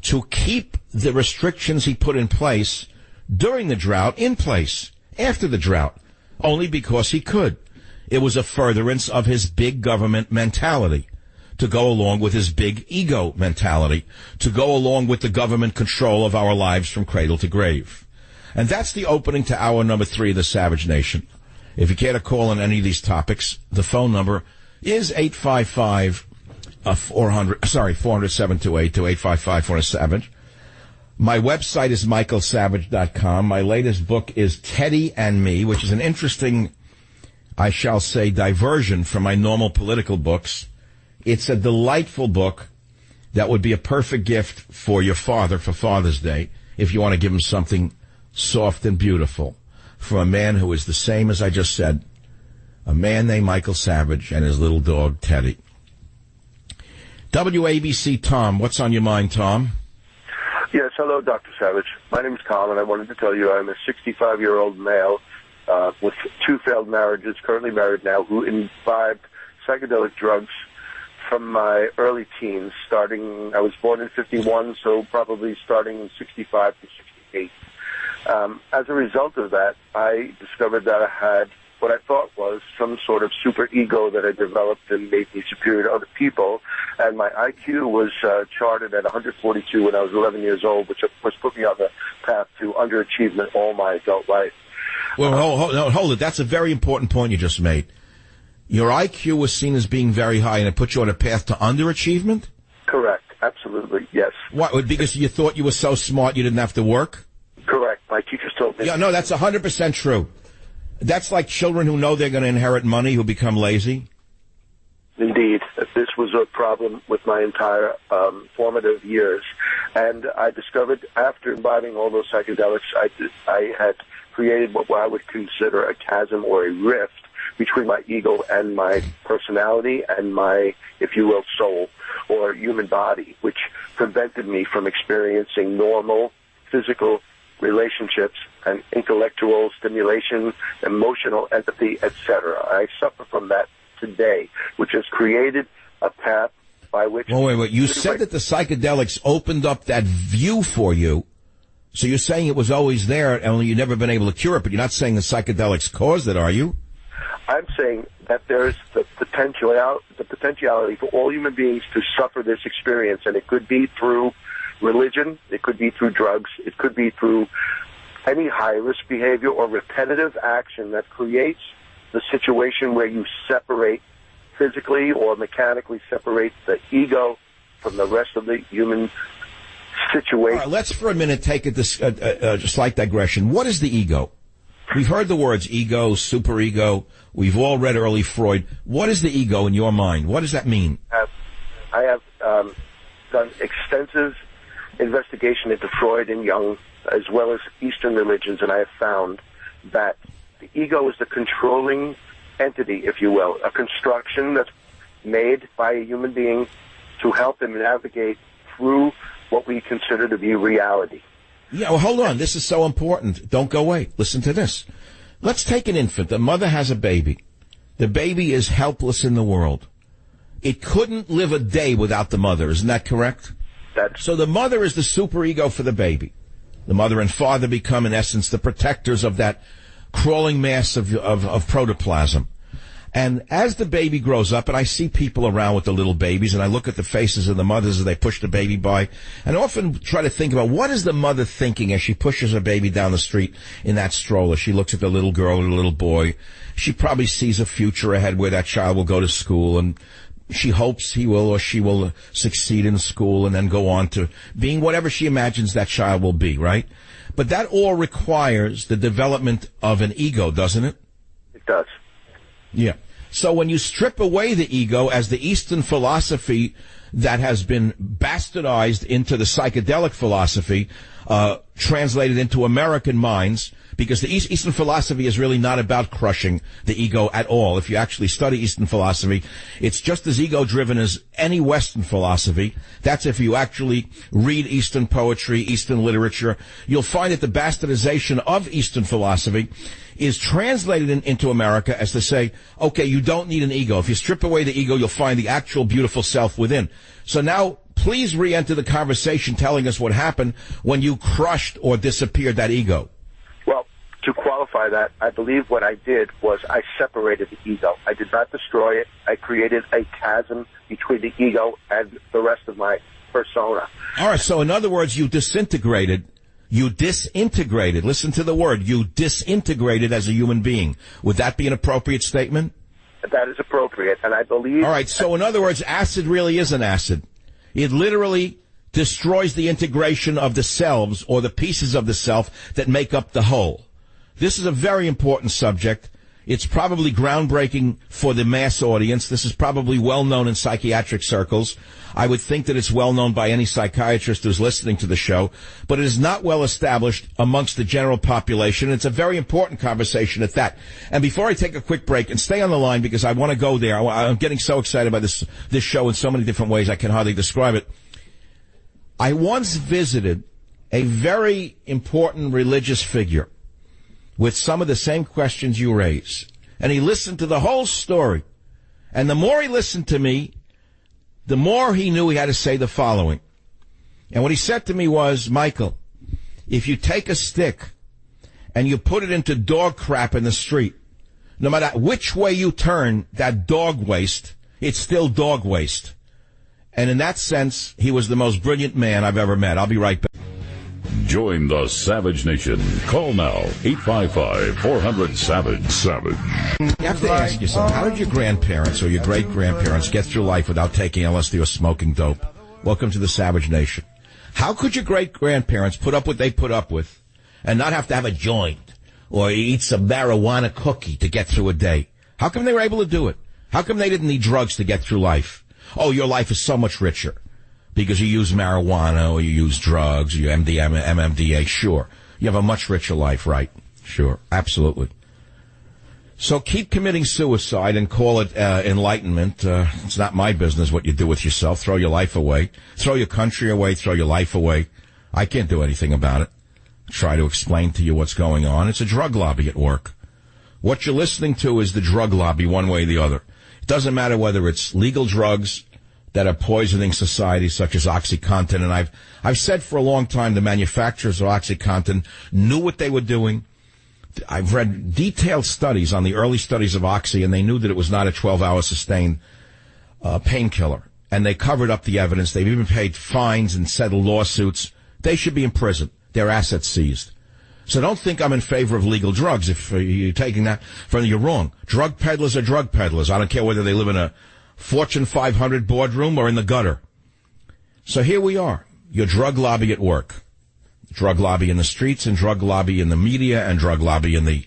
to keep the restrictions he put in place during the drought in place after the drought, only because he could. It was a furtherance of his big government mentality, to go along with his big ego mentality, to go along with the government control of our lives from cradle to grave. And that's the opening to hour number 3 of the Savage Nation. If you care to call on any of these topics, the phone number is 855-400-728 to 855-400-SAVAGE. My website is michaelsavage.com. My latest book is Teddy and Me, which is an interesting, I shall say, diversion from my normal political books. It's a delightful book that would be a perfect gift for your father for Father's Day, if you want to give him something soft and beautiful, from a man who is the same as I just said, a man named Michael Savage and his little dog, Teddy. WABC Tom, what's on your mind, Tom? Yes, hello, Dr. Savage. My name is Tom, and I wanted to tell you I'm a 65-year-old male with 2 failed marriages, currently married now, who imbibed psychedelic drugs from my early teens, starting, I was born in 51, so probably starting in 65 to 68. As a result of that, I discovered that I had what I thought was some sort of super ego that I developed and made me superior to other people. And my IQ was charted at 142 when I was 11 years old, which of course put me on the path to underachievement all my adult life. Well, hold it. That's a very important point you just made. Your IQ was seen as being very high, and it put you on a path to underachievement? Correct. Absolutely. Yes. What? Because you thought you were so smart you didn't have to work? Correct. My teachers told me. Yeah, no, that's 100% true. That's like children who know they're going to inherit money who become lazy. Indeed. This was a problem with my entire formative years. And I discovered after imbibing all those psychedelics, I had created what I would consider a chasm or a rift between my ego and my personality and my, if you will, soul or human body, which prevented me from experiencing normal physical relationships and intellectual stimulation, emotional empathy, etc. I suffer from that today, which has created a path by which... Oh, wait. You said that the psychedelics opened up that view for you. So you're saying it was always there, only you've never been able to cure it, but you're not saying the psychedelics caused it, are you? I'm saying that there's the potentiality for all human beings to suffer this experience, and it could be through religion, it could be through drugs, it could be through any high-risk behavior or repetitive action that creates the situation where you separate physically or mechanically separate the ego from the rest of the human situation. All right, let's for a minute take a slight digression. What is the ego? We've heard the words ego, superego. We've all read early Freud. What is the ego in your mind? What does that mean? I have done extensive investigation into Freud and Jung, as well as Eastern religions, and I have found that the ego is the controlling entity, if you will, a construction that's made by a human being to help him navigate through what we consider to be reality. Yeah, well, hold on. This is so important. Don't go away. Listen to this. Let's take an infant. The mother has a baby. The baby is helpless in the world. It couldn't live a day without the mother. Isn't that correct? So the mother is the superego for the baby. The mother and father become, in essence, the protectors of that crawling mass of protoplasm. And as the baby grows up, and I see people around with the little babies, and I look at the faces of the mothers as they push the baby by, and I often try to think about what is the mother thinking as she pushes her baby down the street in that stroller. She looks at the little girl or the little boy. She probably sees a future ahead where that child will go to school, and she hopes he will or she will succeed in school and then go on to being whatever she imagines that child will be, right? But that all requires the development of an ego, doesn't it? It does. Yeah. So when you strip away the ego, as the Eastern philosophy that has been bastardized into the psychedelic philosophy, translated into American minds, because the Eastern philosophy is really not about crushing the ego at all. If you actually study Eastern philosophy, it's just as ego-driven as any Western philosophy. That's if you actually read Eastern poetry, Eastern literature. You'll find that the bastardization of Eastern philosophy is translated into America as to say, okay, you don't need an ego. If you strip away the ego, you'll find the actual beautiful self within. So now, please re-enter the conversation telling us what happened when you crushed or disappeared that ego. Well, to qualify that, I believe what I did was I separated the ego. I did not destroy it. I created a chasm between the ego and the rest of my persona. All right, so in other words, you disintegrated. Listen to the word. You disintegrated as a human being. Would that be an appropriate statement? That is appropriate, and I believe... All right, so in other words, acid really is an acid. It literally destroys the integration of the selves or the pieces of the self that make up the whole. This is a very important subject. It's probably groundbreaking for the mass audience. This is probably well known in psychiatric circles. I would think that it's well known by any psychiatrist who's listening to the show, but it is not well established amongst the general population. It's a very important conversation at that. And before I take a quick break, and stay on the line because I want to go there. I'm getting so excited by this show in so many different ways I can hardly describe it. I once visited a very important religious figure with some of the same questions you raise. And he listened to the whole story. And the more he listened to me, the more he knew he had to say the following. And what he said to me was, Michael, if you take a stick and you put it into dog crap in the street, no matter which way you turn that dog waste, it's still dog waste. And in that sense, he was the most brilliant man I've ever met. I'll be right back. Join the Savage Nation. Call now, 855-400-SAVAGE. Savage. You have to ask yourself, how did your grandparents or your great-grandparents get through life without taking LSD or smoking dope? Welcome to the Savage Nation. How could your great-grandparents put up what they put up with and not have to have a joint or eat some marijuana cookie to get through a day? How come they were able to do it? How come they didn't need drugs to get through life? Oh, your life is so much richer because you use marijuana or you use drugs or you MDMA. Sure. You have a much richer life, right? Sure. Absolutely. So keep committing suicide and call it enlightenment. It's not my business what you do with yourself. Throw your life away. Throw your country away. Throw your life away. I can't do anything about it. Try to explain to you what's going on. It's a drug lobby at work. What you're listening to is the drug lobby one way or the other. It doesn't matter whether it's legal drugs that are poisoning society, such as OxyContin. And I've said for a long time the manufacturers of OxyContin knew what they were doing. I've read detailed studies on the early studies of Oxy, and they knew that it was not a 12-hour sustained painkiller. And they covered up the evidence. They've even paid fines and settled lawsuits. They should be in prison. Their assets seized. So don't think I'm in favor of legal drugs. If you're taking that from, you're wrong. Drug peddlers are drug peddlers. I don't care whether they live in a Fortune 500 boardroom or in the gutter. So here we are. Your drug lobby at work. Drug lobby in the streets and drug lobby in the media and drug lobby in the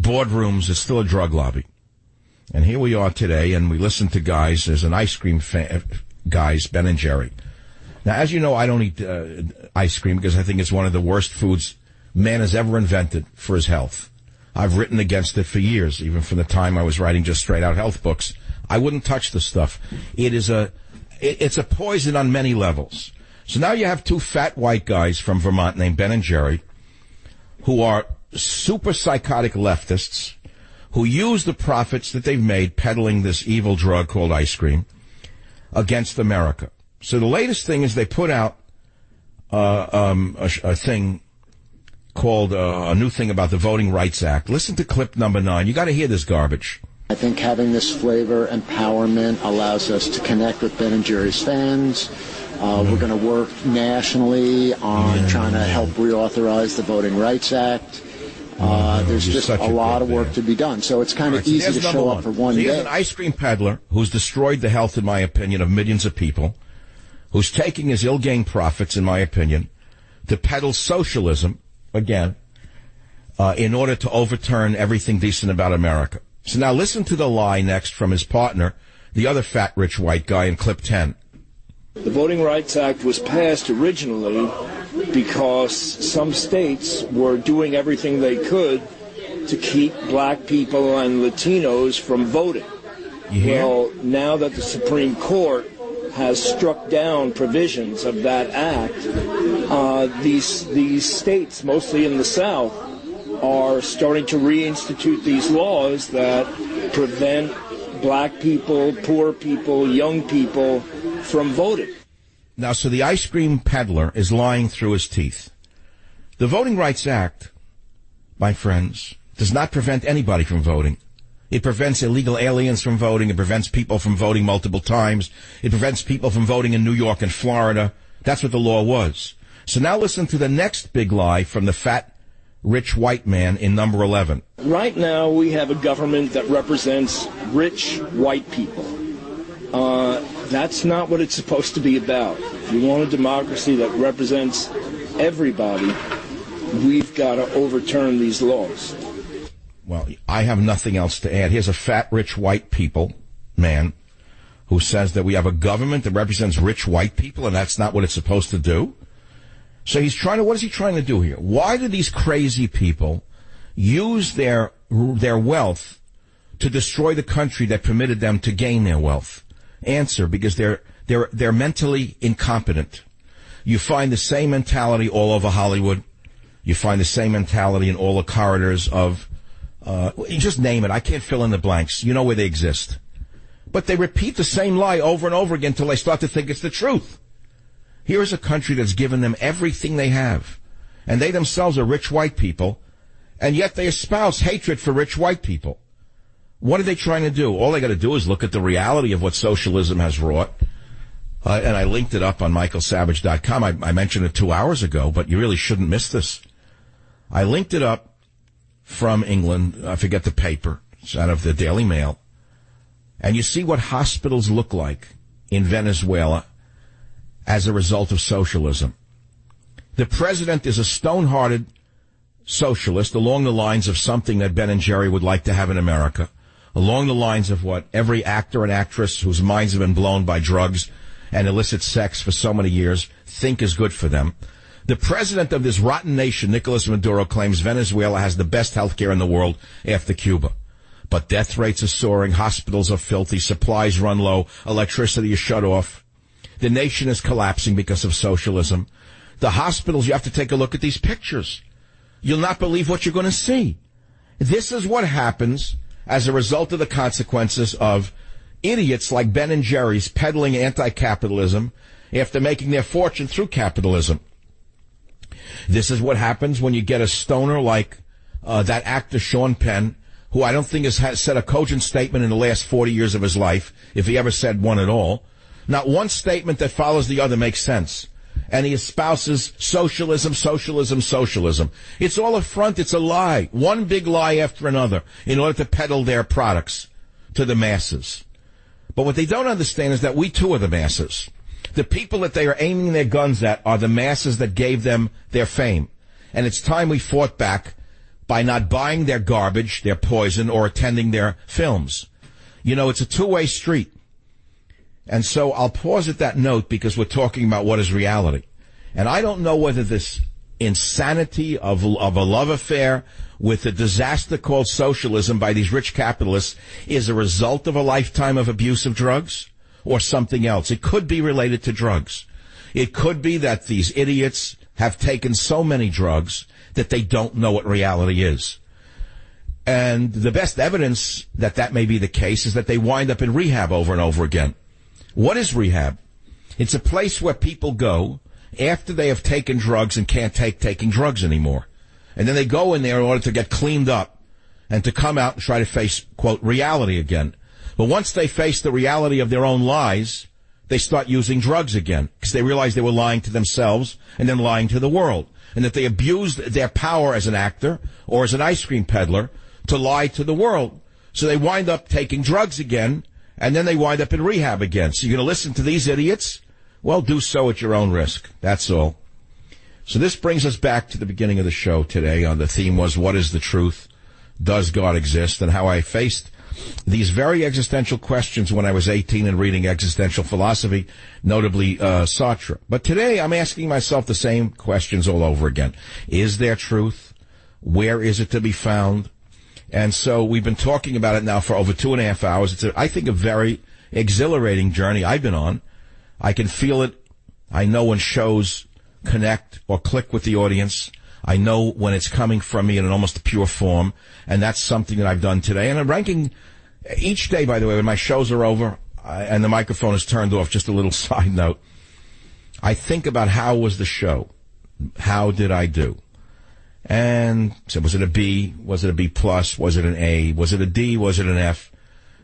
boardrooms. It's still a drug lobby. And here we are today, and we listen to guys. There's an ice cream guys, Ben and Jerry. Now, as you know, I don't eat ice cream because I think it's one of the worst foods man has ever invented for his health. I've written against it for years, even from the time I was writing just straight-out health books. I wouldn't touch the stuff. It's a poison on many levels. So now you have two fat white guys from Vermont named Ben and Jerry who are super psychotic leftists who use the profits that they've made peddling this evil drug called ice cream against America. So the latest thing is they put out a thing called a new thing about the Voting Rights Act. Listen to clip number 9. You got to hear this garbage. I think having this flavor empowerment allows us to connect with Ben and Jerry's fans. We're going to work nationally on trying to help reauthorize the Voting Rights Act. There's just a lot of work to be done. So it's kind of easy to show up for one day. Here's an ice cream peddler who's destroyed the health, in my opinion, of millions of people, who's taking his ill-gained profits, in my opinion, to peddle socialism, again, in order to overturn everything decent about America. So now listen to the lie next from his partner, the other fat, rich white guy in clip 10. The Voting Rights Act was passed originally because some states were doing everything they could to keep black people and Latinos from voting. Well, now that the Supreme Court has struck down provisions of that act, these states, mostly in the South, are starting to reinstitute these laws that prevent black people, poor people, young people from voting. Now, so the ice cream peddler is lying through his teeth. The Voting Rights Act, my friends, does not prevent anybody from voting. It prevents illegal aliens from voting. It prevents people from voting multiple times. It prevents people from voting in New York and Florida. That's what the law was. So now listen to the next big lie from the fat, rich white man in number 11. Right now we have a government that represents rich white people. That's not what it's supposed to be about. If you want a democracy that represents everybody, we've got to overturn these laws. Well, I have nothing else to add. Here's a fat, rich white people man who says that we have a government that represents rich white people, and that's not what it's supposed to do. So what is he trying to do here? Why do these crazy people use their wealth to destroy the country that permitted them to gain their wealth? Answer: because they're mentally incompetent. You find the same mentality all over Hollywood. You find the same mentality in all the corridors of, you just name it. I can't fill in the blanks. You know where they exist. But they repeat the same lie over and over again until they start to think it's the truth. Here is a country that's given them everything they have. And they themselves are rich white people. And yet they espouse hatred for rich white people. What are they trying to do? All they got to do is look at the reality of what socialism has wrought. And I linked it up on michaelsavage.com. I mentioned it 2 hours ago, but you really shouldn't miss this. I linked it up from England. I forget the paper. It's out of the Daily Mail. And you see what hospitals look like in Venezuela as a result of socialism. The president is a stone-hearted socialist along the lines of something that Ben and Jerry would like to have in America, along the lines of what every actor and actress whose minds have been blown by drugs and illicit sex for so many years think is good for them. The president of this rotten nation, Nicolas Maduro, claims Venezuela has the best health care in the world after Cuba. But death rates are soaring, hospitals are filthy, supplies run low, electricity is shut off. The nation is collapsing because of socialism. The hospitals, you have to take a look at these pictures. You'll not believe what you're going to see. This is what happens as a result of the consequences of idiots like Ben and Jerry's peddling anti-capitalism after making their fortune through capitalism. This is what happens when you get a stoner like that actor Sean Penn, who I don't think has said a cogent statement in the last 40 years of his life, if he ever said one at all. Not one statement that follows the other makes sense. And he espouses socialism, socialism, socialism. It's all a front. It's a lie. One big lie after another in order to peddle their products to the masses. But what they don't understand is that we too are the masses. The people that they are aiming their guns at are the masses that gave them their fame. And it's time we fought back by not buying their garbage, their poison, or attending their films. You know, it's a two-way street. And so I'll pause at that note because we're talking about what is reality. And I don't know whether this insanity of a love affair with a disaster called socialism by these rich capitalists is a result of a lifetime of abuse of drugs or something else. It could be related to drugs. It could be that these idiots have taken so many drugs that they don't know what reality is. And the best evidence that that may be the case is that they wind up in rehab over and over again. What is rehab? It's a place where people go after they have taken drugs and can't take taking drugs anymore. And then they go in there in order to get cleaned up and to come out and try to face, quote, reality again. But once they face the reality of their own lies, they start using drugs again because they realize they were lying to themselves and then lying to the world. And that they abused their power as an actor or as an ice cream peddler to lie to the world. So they wind up taking drugs again, and then they wind up in rehab again. So you're going to listen to these idiots? Well, do so at your own risk. That's all. So this brings us back to the beginning of the show today. The theme was, what is the truth? Does God exist? And how I faced these very existential questions when I was 18 and reading existential philosophy, notably Sartre. But today I'm asking myself the same questions all over again. Is there truth? Where is it to be found? And so we've been talking about it now for over 2.5 hours. It's, I think, a very exhilarating journey I've been on. I can feel it. I know when shows connect or click with the audience. I know when it's coming from me in an almost pure form, and that's something that I've done today. And I'm ranking each day, by the way, when my shows are over and the microphone is turned off, just a little side note, I think about how was the show? How did I do? And so was it a B? Was it a B plus? Was it an A? Was it a D? Was it an F?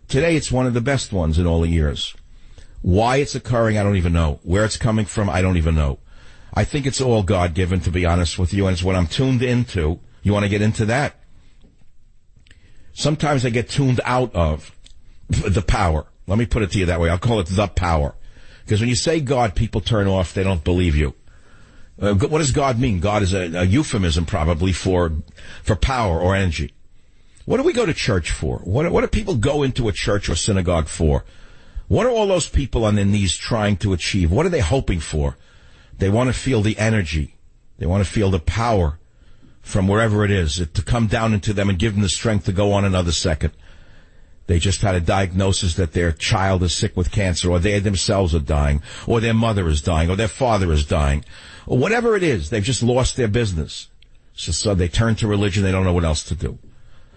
Today it's one of the best ones in all the years. Why it's occurring, I don't even know. Where it's coming from, I don't even know. I think it's all God-given, to be honest with you, and it's what I'm tuned into. You want to get into that? Sometimes I get tuned out of the power. Let me put it to you that way. I'll call it the power. Because when you say God, people turn off. They don't believe you. What does God mean? God is a euphemism probably for power or energy. What do we go to church for? What do people go into a church or synagogue for? What are all those people on their knees trying to achieve? What are they hoping for? They want to feel the energy. They want to feel the power from wherever it is to come down into them and give them the strength to go on another second. They just had a diagnosis that their child is sick with cancer, or they themselves are dying, or their mother is dying, or their father is dying, or whatever it is. They've just lost their business. So they turn to religion. They don't know what else to do.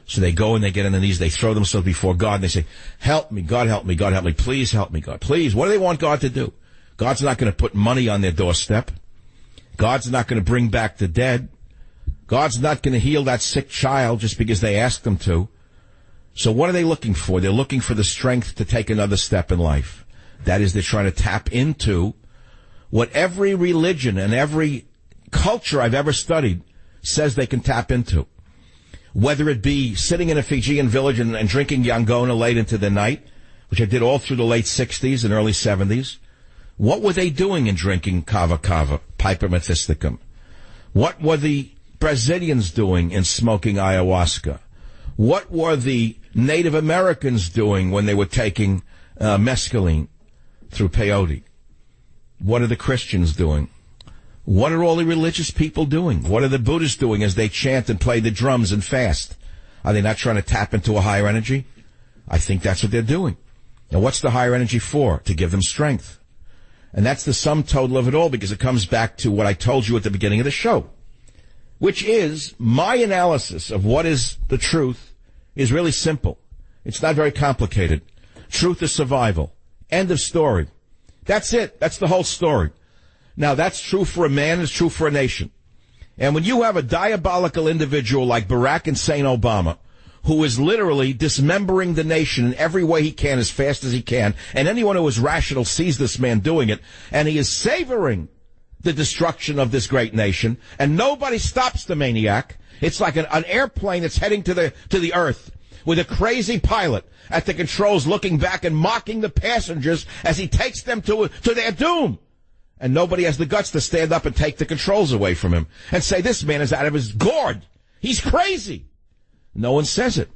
So they go and they get on their knees. They throw themselves before God and they say, help me, God help me, God help me. Please help me, God. Please. What do they want God to do? God's not going to put money on their doorstep. God's not going to bring back the dead. God's not going to heal that sick child just because they asked him to. So what are they looking for? They're looking for the strength to take another step in life. That is, they're trying to tap into what every religion and every culture I've ever studied says they can tap into. Whether it be sitting in a Fijian village and drinking Yangona late into the night, which I did all through the late 60s and early 70s. What were they doing in drinking kava kava, Piper methysticum? What were the Brazilians doing in smoking ayahuasca? What were the Native Americans doing when they were taking mescaline through peyote? What are the Christians doing? What are all the religious people doing? What are the Buddhists doing as they chant and play the drums and fast? Are they not trying to tap into a higher energy? I think that's what they're doing. Now, what's the higher energy for? To give them strength. And that's the sum total of it all, because it comes back to what I told you at the beginning of the show, which is my analysis of what is the truth is really simple. It's not very complicated. Truth is survival. End of story. That's it. That's the whole story. Now, that's true for a man. It's true for a nation. And when you have a diabolical individual like Barack Hussein Obama, who is literally dismembering the nation in every way he can as fast as he can, and anyone who is rational sees this man doing it, and he is savoring the destruction of this great nation, and nobody stops the maniac. It's like an airplane that's heading to the earth with a crazy pilot at the controls looking back and mocking the passengers as he takes them to their doom. And nobody has the guts to stand up and take the controls away from him and say, this man is out of his gourd. He's crazy. No one says it.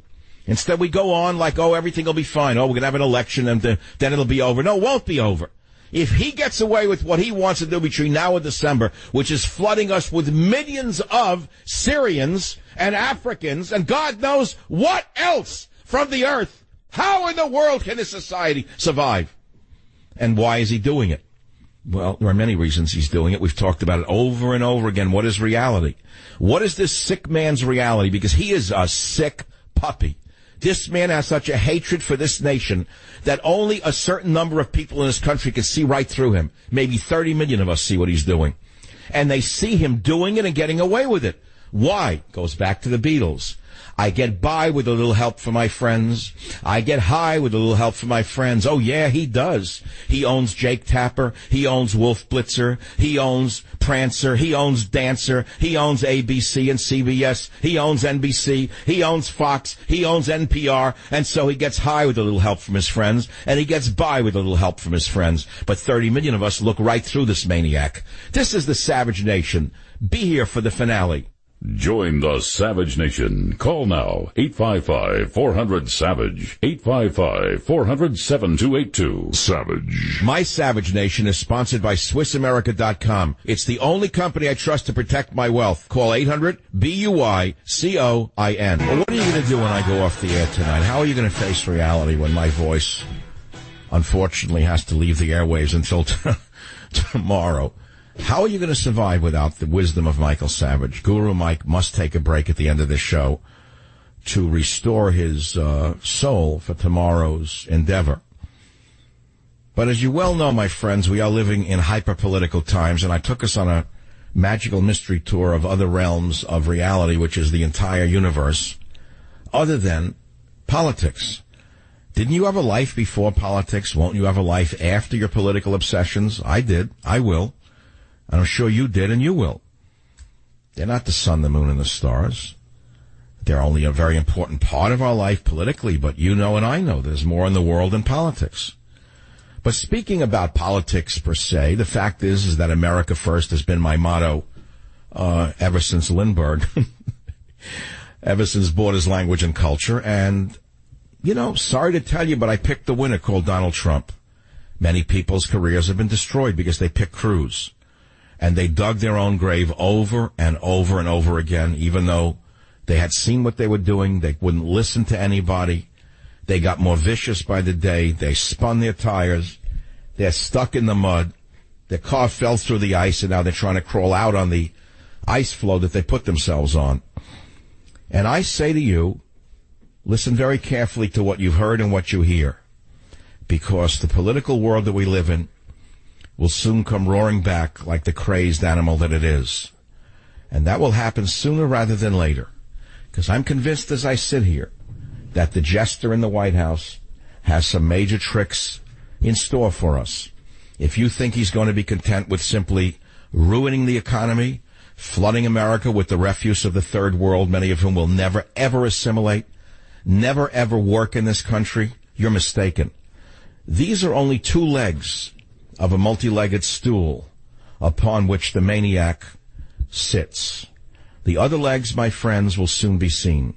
Instead, we go on like, oh, everything will be fine. Oh, we're going to have an election and then it'll be over. No, it won't be over. If he gets away with what he wants to do between now and December, which is flooding us with millions of Syrians and Africans and God knows what else from the earth, how in the world can this society survive? And why is he doing it? Well, there are many reasons he's doing it. We've talked about it over and over again. What is reality? What is this sick man's reality? Because he is a sick puppy. This man has such a hatred for this nation that only a certain number of people in this country can see right through him. Maybe 30 million of us see what he's doing. And they see him doing it and getting away with it. Why? Goes back to the Beatles. I get by with a little help from my friends. I get high with a little help from my friends. Oh, yeah, he does. He owns Jake Tapper. He owns Wolf Blitzer. He owns Prancer. He owns Dancer. He owns ABC and CBS. He owns NBC. He owns Fox. He owns NPR. And so he gets high with a little help from his friends, and he gets by with a little help from his friends. But 30 million of us look right through this maniac. This is the Savage Nation. Be here for the finale. Join the Savage Nation. Call now, 855-400-SAVAGE, 855-400-7282. Savage. My Savage Nation is sponsored by SwissAmerica.com. It's the only company I trust to protect my wealth. Call 800-BUY-COIN. Well, what are you going to do when I go off the air tonight? How are you going to face reality when my voice, unfortunately, has to leave the airwaves until tomorrow? How are you going to survive without the wisdom of Michael Savage? Guru Mike must take a break at the end of this show to restore his soul for tomorrow's endeavor. But as you well know, my friends, we are living in hyper-political times, and I took us on a magical mystery tour of other realms of reality, which is the entire universe, other than politics. Didn't you have a life before politics? Won't you have a life after your political obsessions? I did. I will. I'm sure you did, and you will. They're not the sun, the moon, and the stars. They're only a very important part of our life politically, but you know and I know there's more in the world than politics. But speaking about politics per se, the fact is that America first has been my motto ever since Lindbergh, ever since Borders, Language, and Culture. And, you know, sorry to tell you, but I picked the winner called Donald Trump. Many people's careers have been destroyed because they picked Cruz. And they dug their own grave over and over and over again, even though they had seen what they were doing. They wouldn't listen to anybody. They got more vicious by the day. They spun their tires. They're stuck in the mud. Their car fell through the ice, and now they're trying to crawl out on the ice floe that they put themselves on. And I say to you, listen very carefully to what you've heard and what you hear, because the political world that we live in will soon come roaring back like the crazed animal that it is. And that will happen sooner rather than later, because I'm convinced as I sit here that the jester in the White House has some major tricks in store for us. If you think he's going to be content with simply ruining the economy, flooding America with the refuse of the third world, many of whom will never, ever assimilate, never, ever work in this country, you're mistaken. These are only two legs of a multi-legged stool upon which the maniac sits. The other legs, my friends, will soon be seen.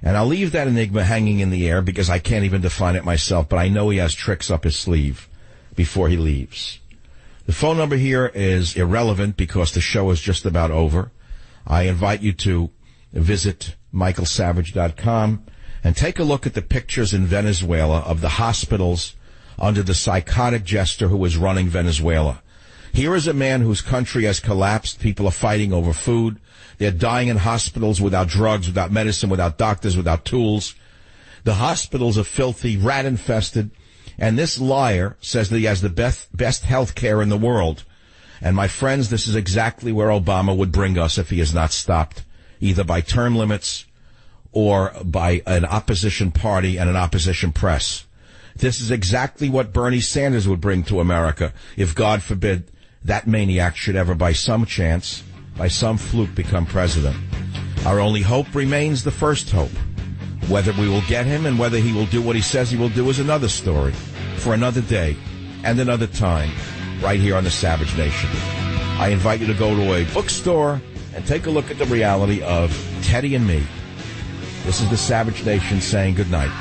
And I'll leave that enigma hanging in the air because I can't even define it myself, but I know he has tricks up his sleeve before he leaves. The phone number here is irrelevant because the show is just about over. I invite you to visit michaelsavage.com and take a look at the pictures in Venezuela of the hospitals under the psychotic jester who is running Venezuela. Here is a man whose country has collapsed. People are fighting over food. They're dying in hospitals without drugs, without medicine, without doctors, without tools. The hospitals are filthy, rat-infested, and this liar says that he has the best health care in the world. And my friends, this is exactly where Obama would bring us if he is not stopped, either by term limits or by an opposition party and an opposition press. This is exactly what Bernie Sanders would bring to America if, God forbid, that maniac should ever by some chance, by some fluke, become president. Our only hope remains the first hope. Whether we will get him and whether he will do what he says he will do is another story for another day and another time right here on the Savage Nation. I invite you to go to a bookstore and take a look at the reality of Teddy and me. This is the Savage Nation saying good night.